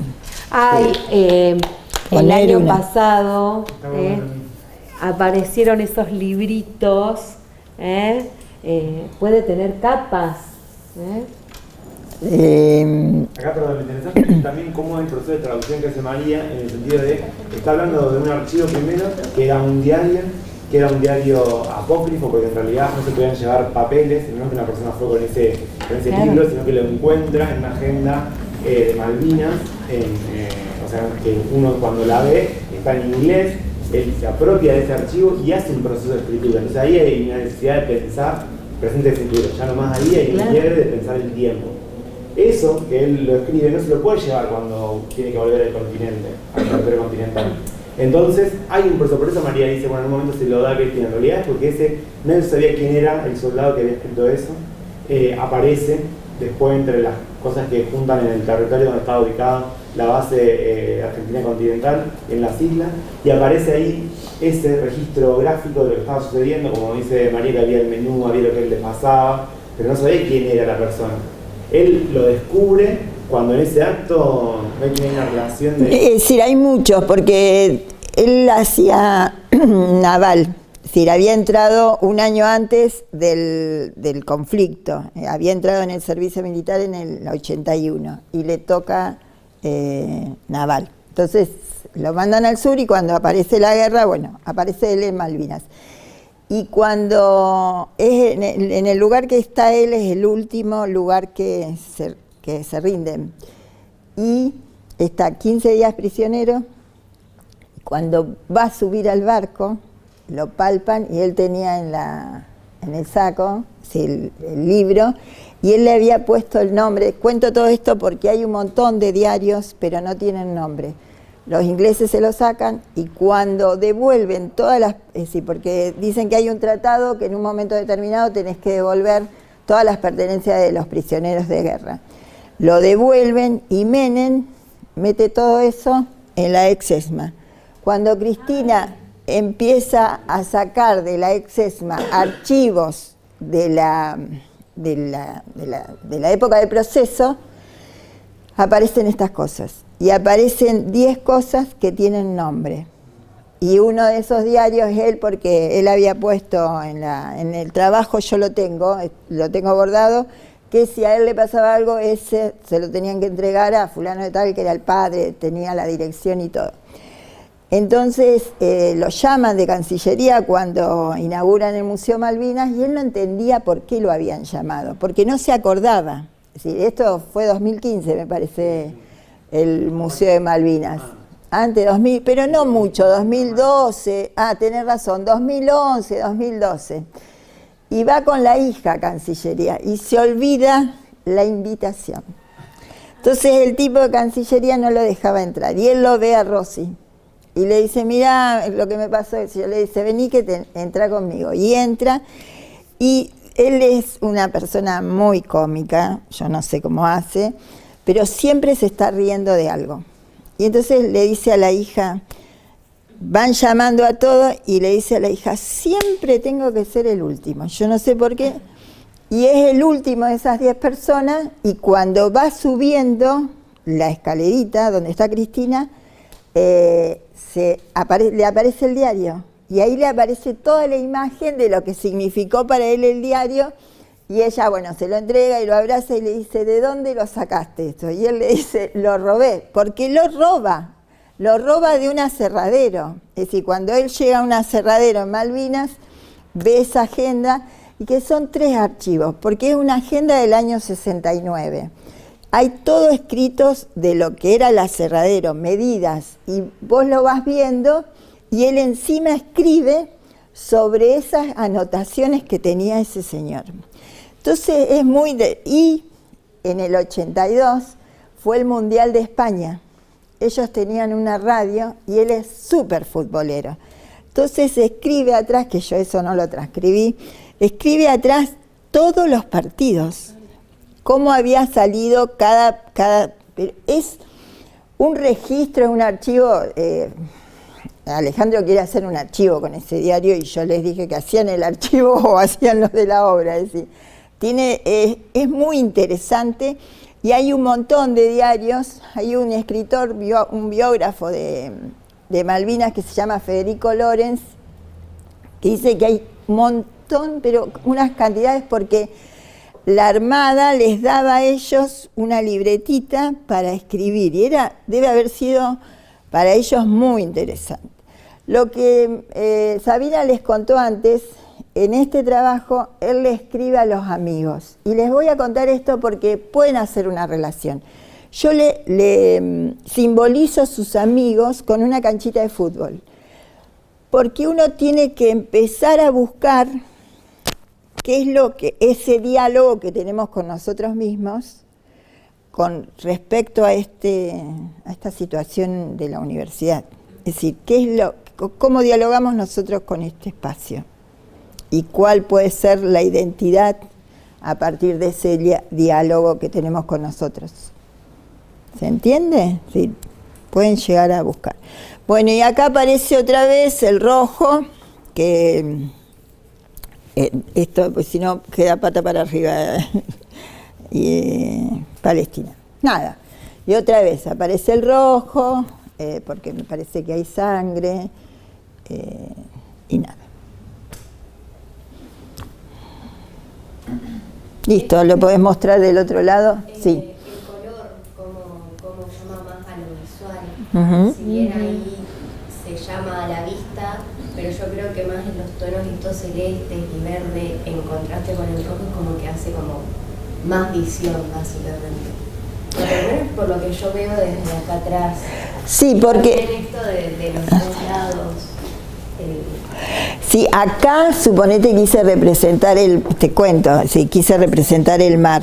el año pasado aparecieron esos libritos, puede tener capas. Acá, perdón, me interesa también cómo es el proceso de traducción que hace María, en el sentido de, está hablando de un archivo primero, que era un diario apócrifo, porque en realidad no se podían llevar papeles, no es que una persona fue con ese libro, sino que lo encuentra en una agenda de Malvinas, o sea, que uno cuando la ve está en inglés, él se apropia de ese archivo y hace un proceso de escritura. Entonces ahí hay una necesidad de pensar presente y futuro, ya nomás ahí hay un quiebre de pensar el tiempo. Eso que él lo escribe no se lo puede llevar cuando tiene que volver al continente, al territorio continental. Entonces hay un proceso, por eso María dice, bueno, en un momento se lo da a Cristina, en realidad es porque no sabía quién era el soldado que había escrito eso, aparece después entre las cosas que juntan en el territorio donde estaba ubicada la base argentina continental, en las islas, y aparece ahí ese registro gráfico de lo que estaba sucediendo, como dice María, que había el menú, había lo que él le pasaba, pero no sabía quién era la persona. Él lo descubre cuando en ese acto no hay una relación de... Es decir, hay muchos, porque él hacía naval, es decir, había entrado un año antes del conflicto, había entrado en el servicio militar en el 81 y le toca naval. Entonces lo mandan al sur y cuando aparece la guerra, bueno, aparece él en Malvinas. Y cuando es en el lugar que está él es el último lugar que se rinden. Y está 15 días prisionero. Cuando va a subir al barco, lo palpan y él tenía en el saco el libro y él le había puesto el nombre. Cuento todo esto porque hay un montón de diarios, pero no tienen nombre. Los ingleses se lo sacan y cuando devuelven todas las... Es decir, porque dicen que hay un tratado que en un momento determinado tenés que devolver todas las pertenencias de los prisioneros de guerra. Lo devuelven y Menem mete todo eso en la ex-ESMA. Cuando Cristina empieza a sacar de la ex-ESMA archivos de la época de proceso, aparecen estas cosas. Y aparecen 10 cosas que tienen nombre. y uno de esos diarios es él, porque él había puesto en el trabajo, yo lo tengo bordado, que si a él le pasaba algo, ese se lo tenían que entregar a fulano de tal, que era el padre, tenía la dirección y todo. Entonces lo llaman de Cancillería cuando inauguran el Museo Malvinas y él no entendía por qué lo habían llamado, porque no se acordaba. Es decir, esto fue 2015, me parece, el Museo de Malvinas. Antes 2000, pero no mucho, 2012, tenés razón, 2011, 2012. Y va con la hija a Cancillería y se olvida la invitación. Entonces el tipo de Cancillería no lo dejaba entrar y él lo ve a Rossi y le dice, mira lo que me pasó, yo le dice, vení que entra conmigo. Y entra, y él es una persona muy cómica, yo no sé cómo hace, pero siempre se está riendo de algo. Y entonces le dice a la hija, van llamando a todos y le dice a la hija, siempre tengo que ser el último, yo no sé por qué, y es el último de esas 10 personas, y cuando va subiendo la escalerita donde está Cristina, le aparece el diario, y ahí le aparece toda la imagen de lo que significó para él el diario, y ella, bueno, se lo entrega y lo abraza y le dice, ¿de dónde lo sacaste esto? Y él le dice, lo robé, porque lo roba de un aserradero. Es decir, cuando él llega a un aserradero en Malvinas, ve esa agenda, y que son 3 archivos, porque es una agenda del año 69. Hay todo escritos de lo que era el aserradero, medidas, y vos lo vas viendo, y él encima escribe sobre esas anotaciones que tenía ese señor. Entonces es muy... Y en el 82 fue el Mundial de España. Ellos tenían una radio y él es súper futbolero. Entonces escribe atrás, que yo eso no lo transcribí, escribe atrás todos los partidos, cómo había salido cada es un registro, es un archivo. Alejandro quiere hacer un archivo con ese diario y yo les dije que hacían el archivo o hacían los de la obra. Es decir, es muy interesante. Y hay un montón de diarios, hay un escritor, un biógrafo de Malvinas que se llama Federico Lorenz, que dice que hay un montón, pero unas cantidades, porque la Armada les daba a ellos una libretita para escribir, y debe haber sido para ellos muy interesante. Lo que Sabina les contó antes, en este trabajo, él le escribe a los amigos. Y les voy a contar esto porque pueden hacer una relación. Yo le simbolizo sus amigos con una canchita de fútbol. Porque uno tiene que empezar a buscar qué es lo que ese diálogo que tenemos con nosotros mismos con respecto a esta situación de la universidad. Es decir, cómo dialogamos nosotros con este espacio. Y cuál puede ser la identidad a partir de ese diálogo que tenemos con nosotros. ¿Se entiende? Sí, pueden llegar a buscar. Bueno, y acá aparece otra vez el rojo, que esto, pues si no, queda pata para arriba. Y Palestina. Nada. Y otra vez aparece el rojo, porque me parece que hay sangre, y nada. Listo, ¿lo podés mostrar del otro lado? Sí. El color, cómo llama más a lo visual. Si bien ahí se llama a la vista, pero yo creo que más en los tonos estos celestes y verde en contraste con el rojo es como que hace como más visión, básicamente. Por lo menos por lo que yo veo desde acá atrás. Sí, porque... También esto de los dos lados. Sí, acá suponete quise representar quise representar el mar.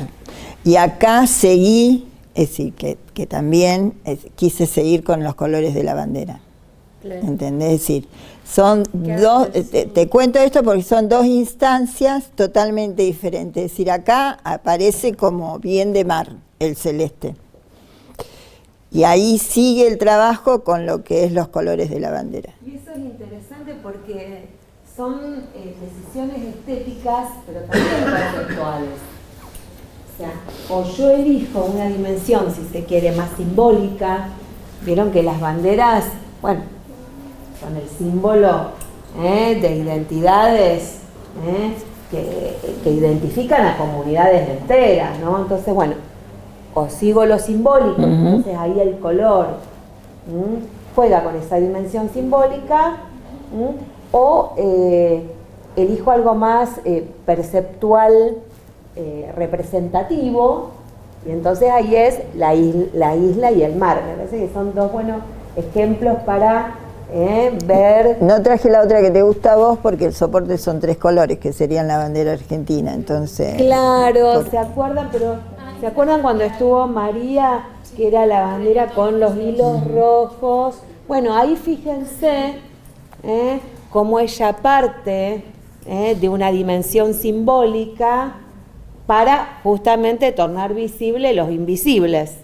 Y acá seguí, es decir, que también quise seguir con los colores de la bandera. Claro. ¿Entendés? Es decir, son dos, te cuento esto porque son 2 instancias totalmente diferentes. Es decir, acá aparece como bien de mar, el celeste. Y ahí sigue el trabajo con lo que es los colores de la bandera. Y eso es interesante porque son decisiones estéticas, pero también conceptuales. O sea, o yo elijo una dimensión, si se quiere, más simbólica. Vieron que las banderas, bueno, son el símbolo de identidades que identifican a comunidades enteras, ¿no? Entonces, bueno, o sigo lo simbólico, entonces ahí el color juega con esa dimensión simbólica, o elijo algo más perceptual, representativo, y entonces ahí es la isla y el mar. Me parece que son dos buenos ejemplos para ver. No traje la otra que te gusta a vos porque el soporte son 3 colores, que serían la bandera argentina, entonces... Claro, ¿se acuerdan? Pero ¿se acuerdan cuando estuvo María, que era la bandera con los hilos rojos? Bueno, ahí fíjense cómo ella parte de una dimensión simbólica para justamente tornar visible los invisibles.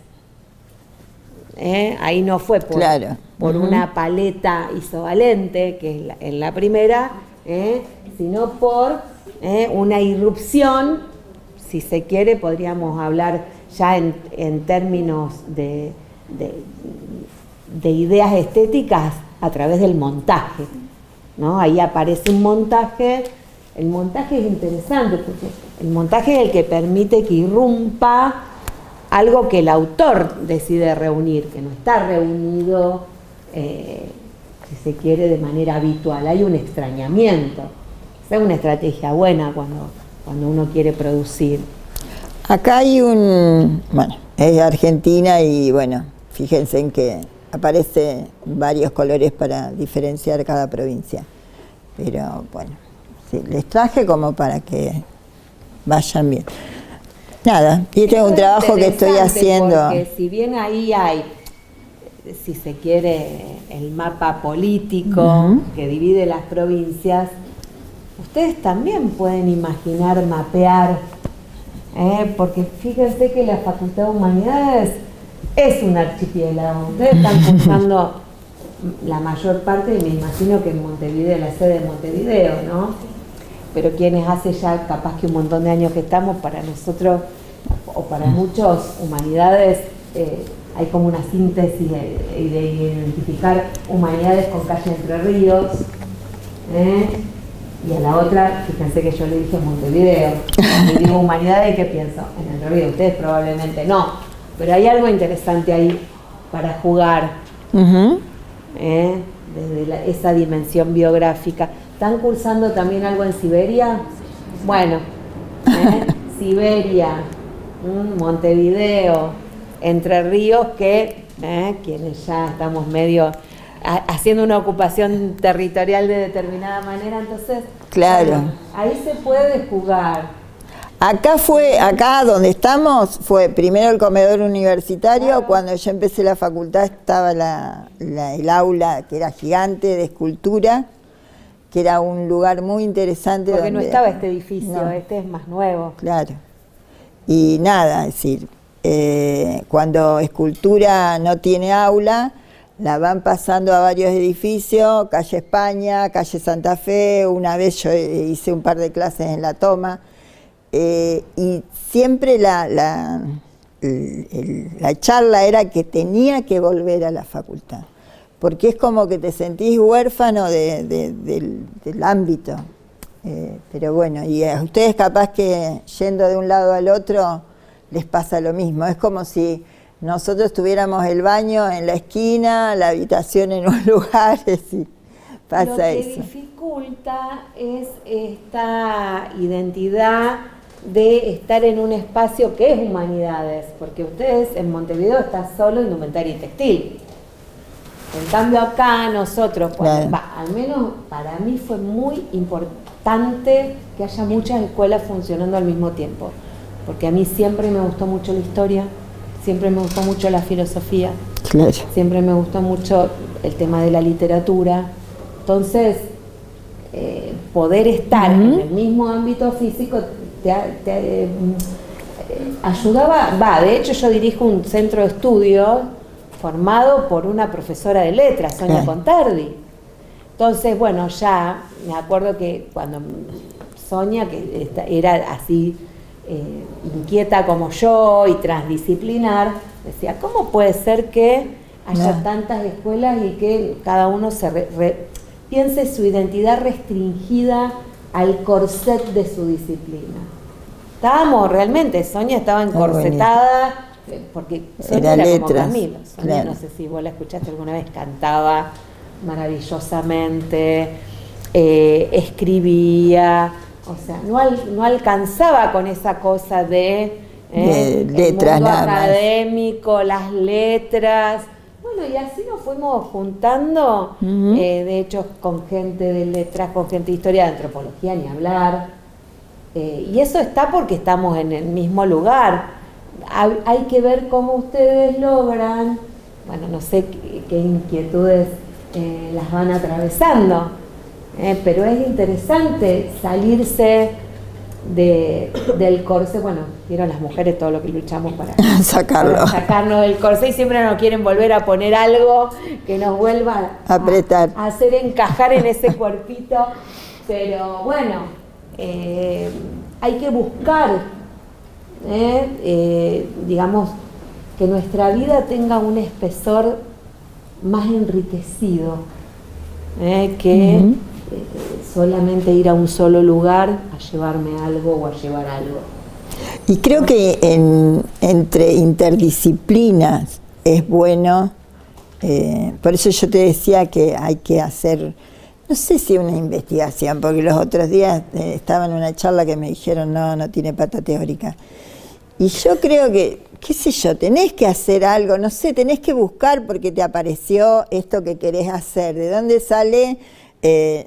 Ahí no fue por una paleta isovalente, que es en la primera, sino por una irrupción, si se quiere, podríamos hablar ya en términos de ideas estéticas a través del montaje, ¿no? Ahí aparece un montaje. El montaje es interesante porque el montaje es el que permite que irrumpa algo que el autor decide reunir, que no está reunido, si se quiere, de manera habitual. Hay un extrañamiento. Esa es una estrategia buena cuando uno quiere producir. Acá hay bueno, es Argentina y bueno, fíjense en que aparece varios colores para diferenciar cada provincia. Pero bueno, sí, les traje como para que vayan bien. Nada, y este es un trabajo que estoy haciendo. Porque si bien ahí hay, si se quiere, el mapa político que divide las provincias, ustedes también pueden imaginar mapear, porque fíjense que la Facultad de Humanidades es un archipiélago. Ustedes están cursando la mayor parte, me imagino que en Montevideo, la sede de Montevideo, ¿no? Pero quienes hace ya capaz que un montón de años que estamos, para nosotros o para muchos Humanidades hay como una síntesis de identificar Humanidades con calle Entre Ríos, y a la otra, fíjense que yo le dije Montevideo, y digo Humanidades, ¿y qué pienso? En Entre Ríos, ustedes probablemente no, pero hay algo interesante ahí para jugar, desde esa dimensión biográfica. ¿Están cursando también algo en Siberia? Bueno, Siberia, Montevideo, Entre Ríos, que quienes ya estamos medio haciendo una ocupación territorial de determinada manera, entonces, claro, bueno, ahí se puede jugar. Acá donde estamos fue primero el comedor universitario. Claro. Cuando yo empecé la facultad estaba el aula, que era gigante, de escultura, que era un lugar muy interesante. Porque no estaba este edificio, no. Este es más nuevo. Claro. Y nada, es decir, cuando escultura no tiene aula, la van pasando a varios edificios, calle España, calle Santa Fe. Una vez yo hice un par de clases en La Toma, y siempre la charla era que tenía que volver a la facultad, porque es como que te sentís huérfano del ámbito. Pero bueno, y a ustedes capaz que yendo de un lado al otro les pasa lo mismo. Es como si nosotros tuviéramos el baño en la esquina, la habitación en un lugar, y pasa eso. Lo que dificulta es esta identidad de estar en un espacio que es humanidades, porque ustedes en Montevideo están solo indumentaria y textil. En cambio acá nosotros, al menos para mí fue muy importante que haya muchas escuelas funcionando al mismo tiempo, porque a mí siempre me gustó mucho la historia, siempre me gustó mucho la filosofía, claro, siempre me gustó mucho el tema de la literatura. Entonces, poder estar en el mismo ámbito físico te ayudaba. De hecho yo dirijo un centro de estudio formado por una profesora de letras, Sonia Contardi. Entonces, bueno, ya me acuerdo que cuando Sonia, que era así inquieta como yo y transdisciplinar, decía, ¿cómo puede ser que haya tantas escuelas y que cada uno piense su identidad restringida al corset de su disciplina. Estábamos realmente, Sonia estaba encorsetada, porque Sonia era como Camilo. Sonia, no sé si vos la escuchaste alguna vez, cantaba maravillosamente, escribía, o sea, no alcanzaba con esa cosa de letras, el mundo nada académico, las letras. Bueno, y así nos fuimos juntando, de hecho, con gente de letras, con gente de historia, de antropología, ni hablar. Y eso está porque estamos en el mismo lugar. Hay que ver cómo ustedes logran, bueno, no sé qué inquietudes las van atravesando, pero es interesante salirse del corsé. Bueno, vieron las mujeres todo lo que luchamos para sacarnos del corsé, y siempre nos quieren volver a poner algo que nos vuelva a apretar, a hacer encajar en ese cuerpito. Pero bueno, hay que buscar, digamos, que nuestra vida tenga un espesor más enriquecido, que solamente ir a un solo lugar a llevarme algo o a llevar algo. Y creo que entre interdisciplinas es bueno, por eso yo te decía que hay que hacer, no sé si una investigación, porque los otros días estaba en una charla que me dijeron no tiene pata teórica. Y yo creo que, qué sé yo, tenés que hacer algo, no sé, tenés que buscar porque te apareció esto que querés hacer. ¿De dónde sale?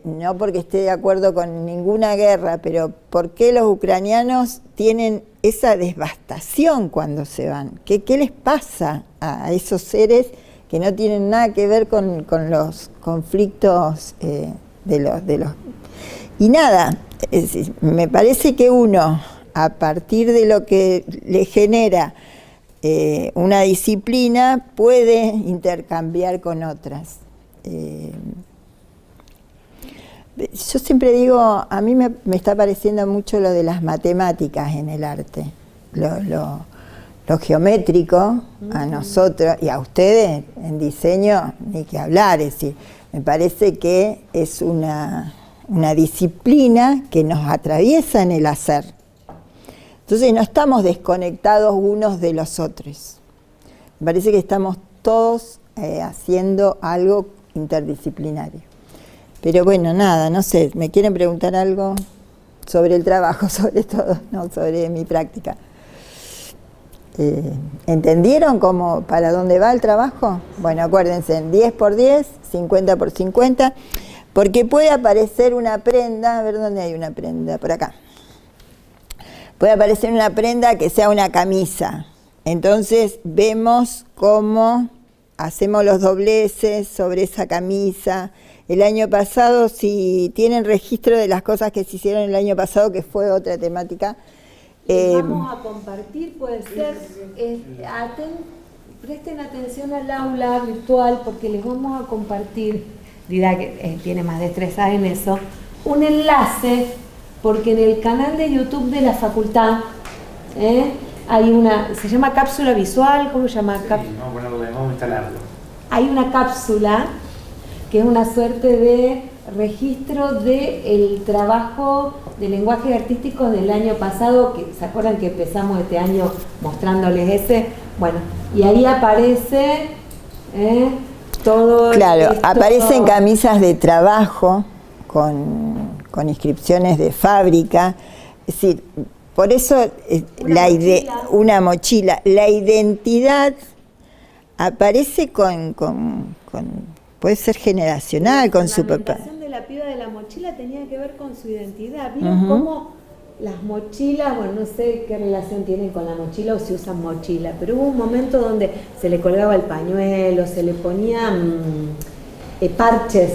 No porque esté de acuerdo con ninguna guerra, pero ¿por qué los ucranianos tienen esa devastación cuando se van? ¿Qué les pasa a esos seres que no tienen nada que ver con los conflictos de los... Y nada, me parece que uno, a partir de lo que le genera una disciplina, puede intercambiar con otras. Yo siempre digo, a mí me está pareciendo mucho lo de las matemáticas en el arte, lo geométrico, a nosotros y a ustedes en diseño, ni que hablar, es decir, me parece que es una disciplina que nos atraviesa en el hacer. Entonces no estamos desconectados unos de los otros. Me parece que estamos todos haciendo algo interdisciplinario. Pero bueno, nada, no sé, ¿me quieren preguntar algo sobre el trabajo, sobre todo, no sobre mi práctica? ¿Entendieron cómo, para dónde va el trabajo? Bueno, acuérdense, 10 por 10, 50 por 50, porque puede aparecer una prenda, a ver dónde hay una prenda, por acá. Puede aparecer una prenda que sea una camisa. Entonces vemos cómo hacemos los dobleces sobre esa camisa. El año pasado, si tienen registro de las cosas que se hicieron el año pasado, que fue otra temática. Vamos a compartir, puede ser. Presten atención al aula virtual porque les vamos a compartir, Dida que tiene más destreza en eso, un enlace, porque en el canal de YouTube de la facultad hay una, se llama cápsula visual, ¿cómo se llama? Vamos a instalarlo. Hay una cápsula que es una suerte de registro del trabajo de lenguaje artístico del año pasado, que se acuerdan que empezamos este año mostrándoles ese, bueno, y ahí aparece todo. Claro, aparecen camisas de trabajo con inscripciones de fábrica, es decir, por eso una mochila, la identidad aparece con puede ser generacional, con su papá. La presentación de la piba de la mochila tenía que ver con su identidad. ¿Vieron cómo las mochilas, bueno, no sé qué relación tienen con la mochila o si usan mochila, pero hubo un momento donde se le colgaba el pañuelo, se le ponían parches.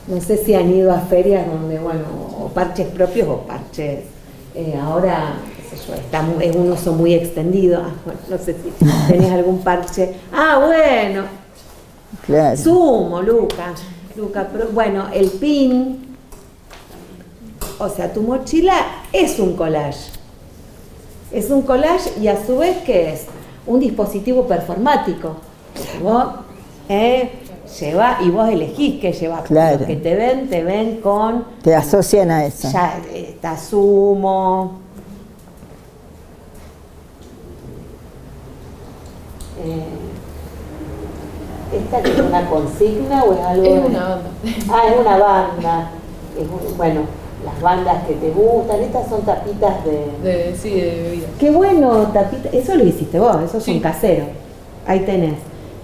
No sé si han ido a ferias donde, bueno, o parches propios o parches. Ahora, qué sé yo, es un uso muy extendido. Bueno, no sé si tenés algún parche. Bueno. Claro. Sumo, Luca, pero bueno, el pin, o sea, tu mochila es un collage y a su vez, ¿qué es? Un dispositivo performático. Vos lleva, y vos elegís qué llevar. Claro. Los que te ven con... Te asocian a eso. Ya te asumo. ¿Esta es una consigna o es algo? Es una banda. Ah, es una banda. Bueno, las bandas que te gustan, estas son tapitas Sí, de bebida. Qué bueno, tapita. Eso lo hiciste vos, eso es Sí. un casero. Ahí tenés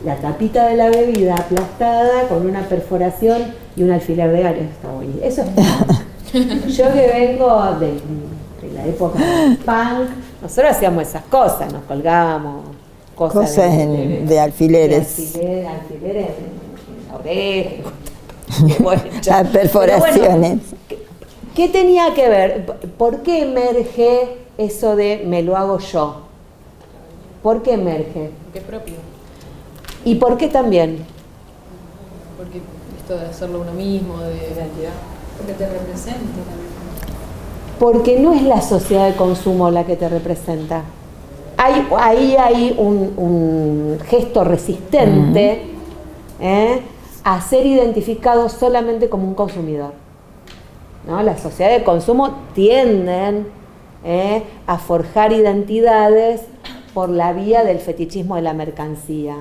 la tapita de la bebida aplastada con una perforación y un alfiler de gas. Está bueno. Eso es punk. Yo que vengo de la época del punk, nosotros hacíamos esas cosas, nos colgábamos cosas de alfileres. Alfileres en la oreja. Bueno, Las perforaciones. Pero bueno, ¿qué tenía que ver? ¿Por qué emerge eso de me lo hago yo? ¿Por qué emerge? Porque es propio. ¿Y por qué también? Porque esto de hacerlo uno mismo, de identidad. Porque te representa también. Porque no es la sociedad de consumo la que te representa. Ahí hay un gesto resistente a ser identificado solamente como un consumidor, ¿no? Las sociedades de consumo tienden a forjar identidades por la vía del fetichismo de la mercancía.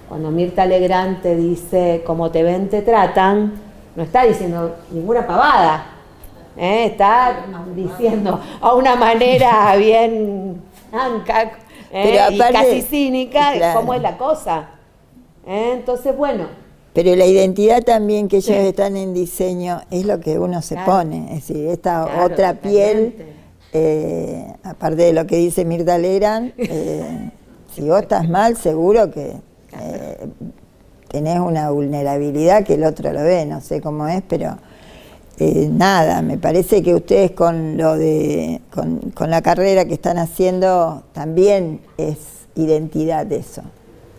Cuando Mirta Legrand te dice como te ven, te tratan, no está diciendo ninguna pavada. Está diciendo a una manera bien anca Pero y aparte, casi cínica, claro. cómo es la cosa. Entonces, bueno, Pero la identidad también que ellos Sí. están en diseño es lo que uno se Claro. pone. Es decir, esta Claro, otra totalmente. piel, aparte de lo que dice Mirta Legrand, si vos estás mal, seguro que tenés una vulnerabilidad que el otro lo ve, no sé cómo es, pero nada, me parece que ustedes con con la carrera que están haciendo también es identidad eso.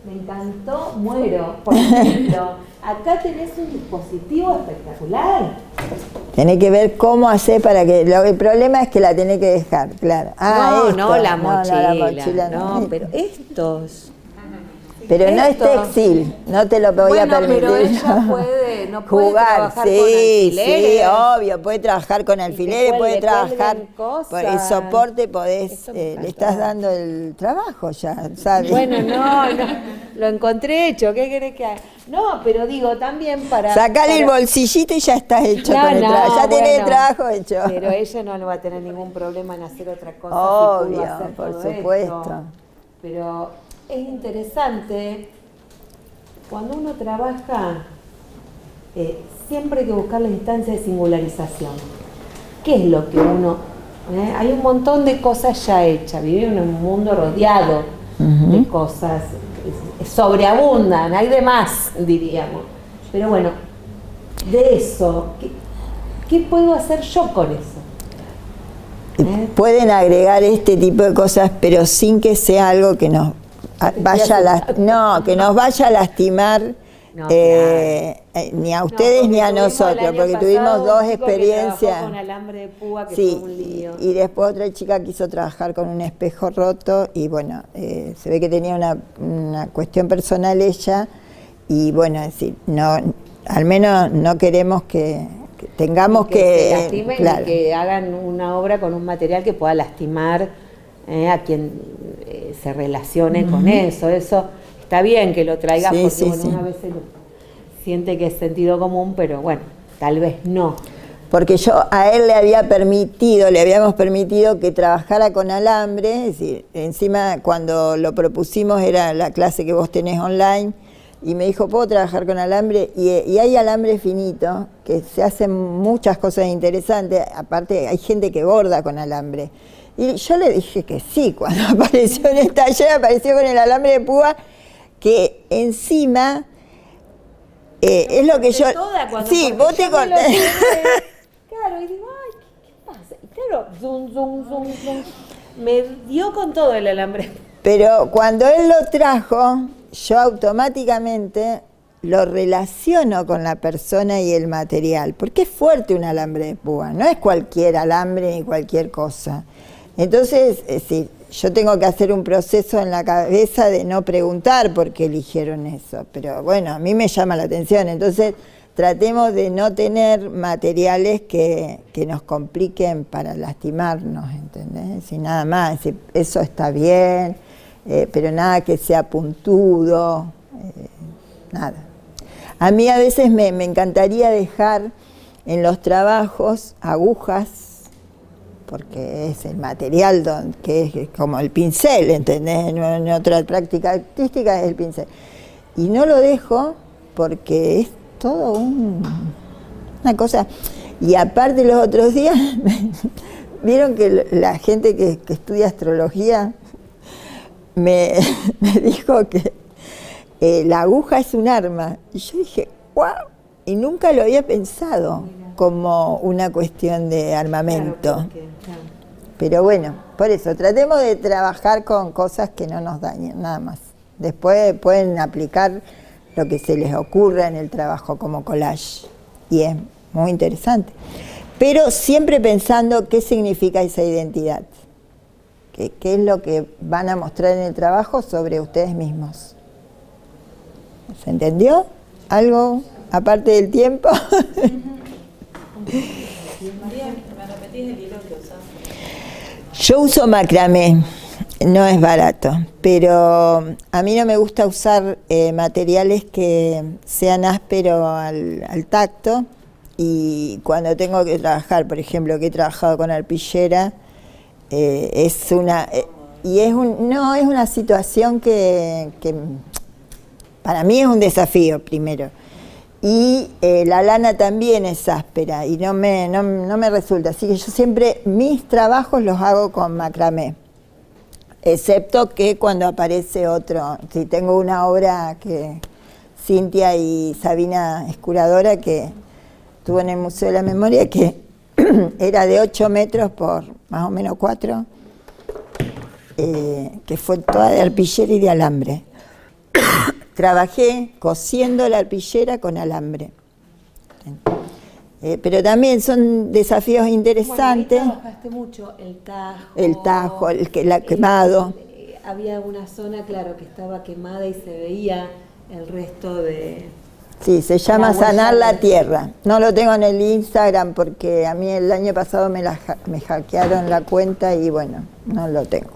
me encantó, muero. Por ejemplo, acá tenés un dispositivo espectacular. Tenés que ver cómo hacer para que... el problema es que la tenés que dejar, claro. No, la mochila. la mochila No, pero estos... Pero no es esto. textil, no te lo voy a permitir. Pero ella puede, no puede jugar, trabajar con sí, alfileres. obvio, puede trabajar con alfileres, puede trabajar por el soporte, podés, Eso me le encantó. estás dando el trabajo ya, ¿sabes? Bueno, no, lo encontré hecho, ¿qué querés que haga? No, pero digo, también para... Sacale el para- bolsillito y ya estás hecho No, con el trabajo, ya tenés el bueno, trabajo hecho. Pero ella no le va a tener ningún problema en hacer otra cosa. si pudo Obvio, hacer por todo supuesto. esto. Pero es interesante, cuando uno trabaja, siempre hay que buscar la instancia de singularización. ¿Qué es lo que uno...? Hay un montón de cosas ya hechas, vivimos en un mundo rodeado de cosas, sobreabundan, hay de más, diríamos. Pero bueno, de eso, ¿qué puedo hacer yo con eso? Pueden agregar este tipo de cosas, pero sin que sea algo que nos que nos vaya a lastimar No, ni a ustedes ni a nosotros, porque tuvimos dos experiencias. Con alambre de púa, que Sí, fue un lío. y después otra chica quiso trabajar con un espejo roto y bueno, se ve que tenía una cuestión personal ella y bueno, es decir, no, al menos no queremos que tengamos que se lastimen claro. y que hagan una obra con un material que pueda lastimar a quien se relacione con eso. Eso está bien que lo traigas Sí, porque sí, bueno, sí. una vez siente que es sentido común, pero bueno, tal vez no. Porque yo a él le habíamos permitido que trabajara con alambre, es decir, encima cuando lo propusimos era la clase que vos tenés online, y me dijo, ¿puedo trabajar con alambre? Y hay alambre finito, que se hacen muchas cosas interesantes, aparte hay gente que borda con alambre. Y yo le dije que sí, cuando apareció en el taller, apareció con el alambre de púa, que encima... es lo que yo... Sí, vos te conté. Claro, y digo, ay, ¿qué pasa? Y claro, zoom, zoom, zoom, zoom. Me dio con todo el alambre. Pero cuando él lo trajo, yo automáticamente lo relaciono con la persona y el material, porque es fuerte un alambre de púa, no es cualquier alambre ni cualquier cosa. Entonces, yo tengo que hacer un proceso en la cabeza de no preguntar por qué eligieron eso, pero bueno, a mí me llama la atención, entonces tratemos de no tener materiales que nos compliquen para lastimarnos, ¿entendés? Y nada más, eso está bien, pero nada que sea puntudo, nada. A mí a veces me encantaría dejar en los trabajos agujas, porque es el material que es como el pincel, ¿entendés? En otra práctica artística es el pincel. Y no lo dejo porque es todo una cosa. Y aparte los otros días, vieron que la gente que estudia astrología me dijo que la aguja es un arma. Y yo dije, ¡wow! Y nunca lo había pensado como una cuestión de armamento. Claro. Pero bueno, por eso, tratemos de trabajar con cosas que no nos dañen, nada más. Después pueden aplicar lo que se les ocurra en el trabajo como collage. Y es muy interesante. Pero siempre pensando qué significa esa identidad. ¿Qué es lo que van a mostrar en el trabajo sobre ustedes mismos? ¿Se entendió? ¿Algo aparte del tiempo? María, ¿me repetís el hilo que usás? Yo uso macramé, no es barato, pero a mí no me gusta usar materiales que sean ásperos al tacto, y cuando tengo que trabajar, por ejemplo, que he trabajado con arpillera, es una situación que para mí es un desafío primero. Y la lana también es áspera y no me resulta. Así que yo siempre mis trabajos los hago con macramé. Excepto que cuando aparece otro, si tengo una obra que Cintia y Sabina Escuradora, que estuvo en el Museo de la Memoria, que era de 8 metros por más o menos 4, que fue toda de arpillera y de alambre. Trabajé cosiendo la arpillera con alambre. Pero también son desafíos interesantes. Bueno, ahí trabajaste mucho el tajo, quemado. Había una zona, claro, que estaba quemada y se veía el resto de... Sí, se llama Sanar la Tierra. No lo tengo en el Instagram porque a mí el año pasado me hackearon la cuenta y bueno, no lo tengo.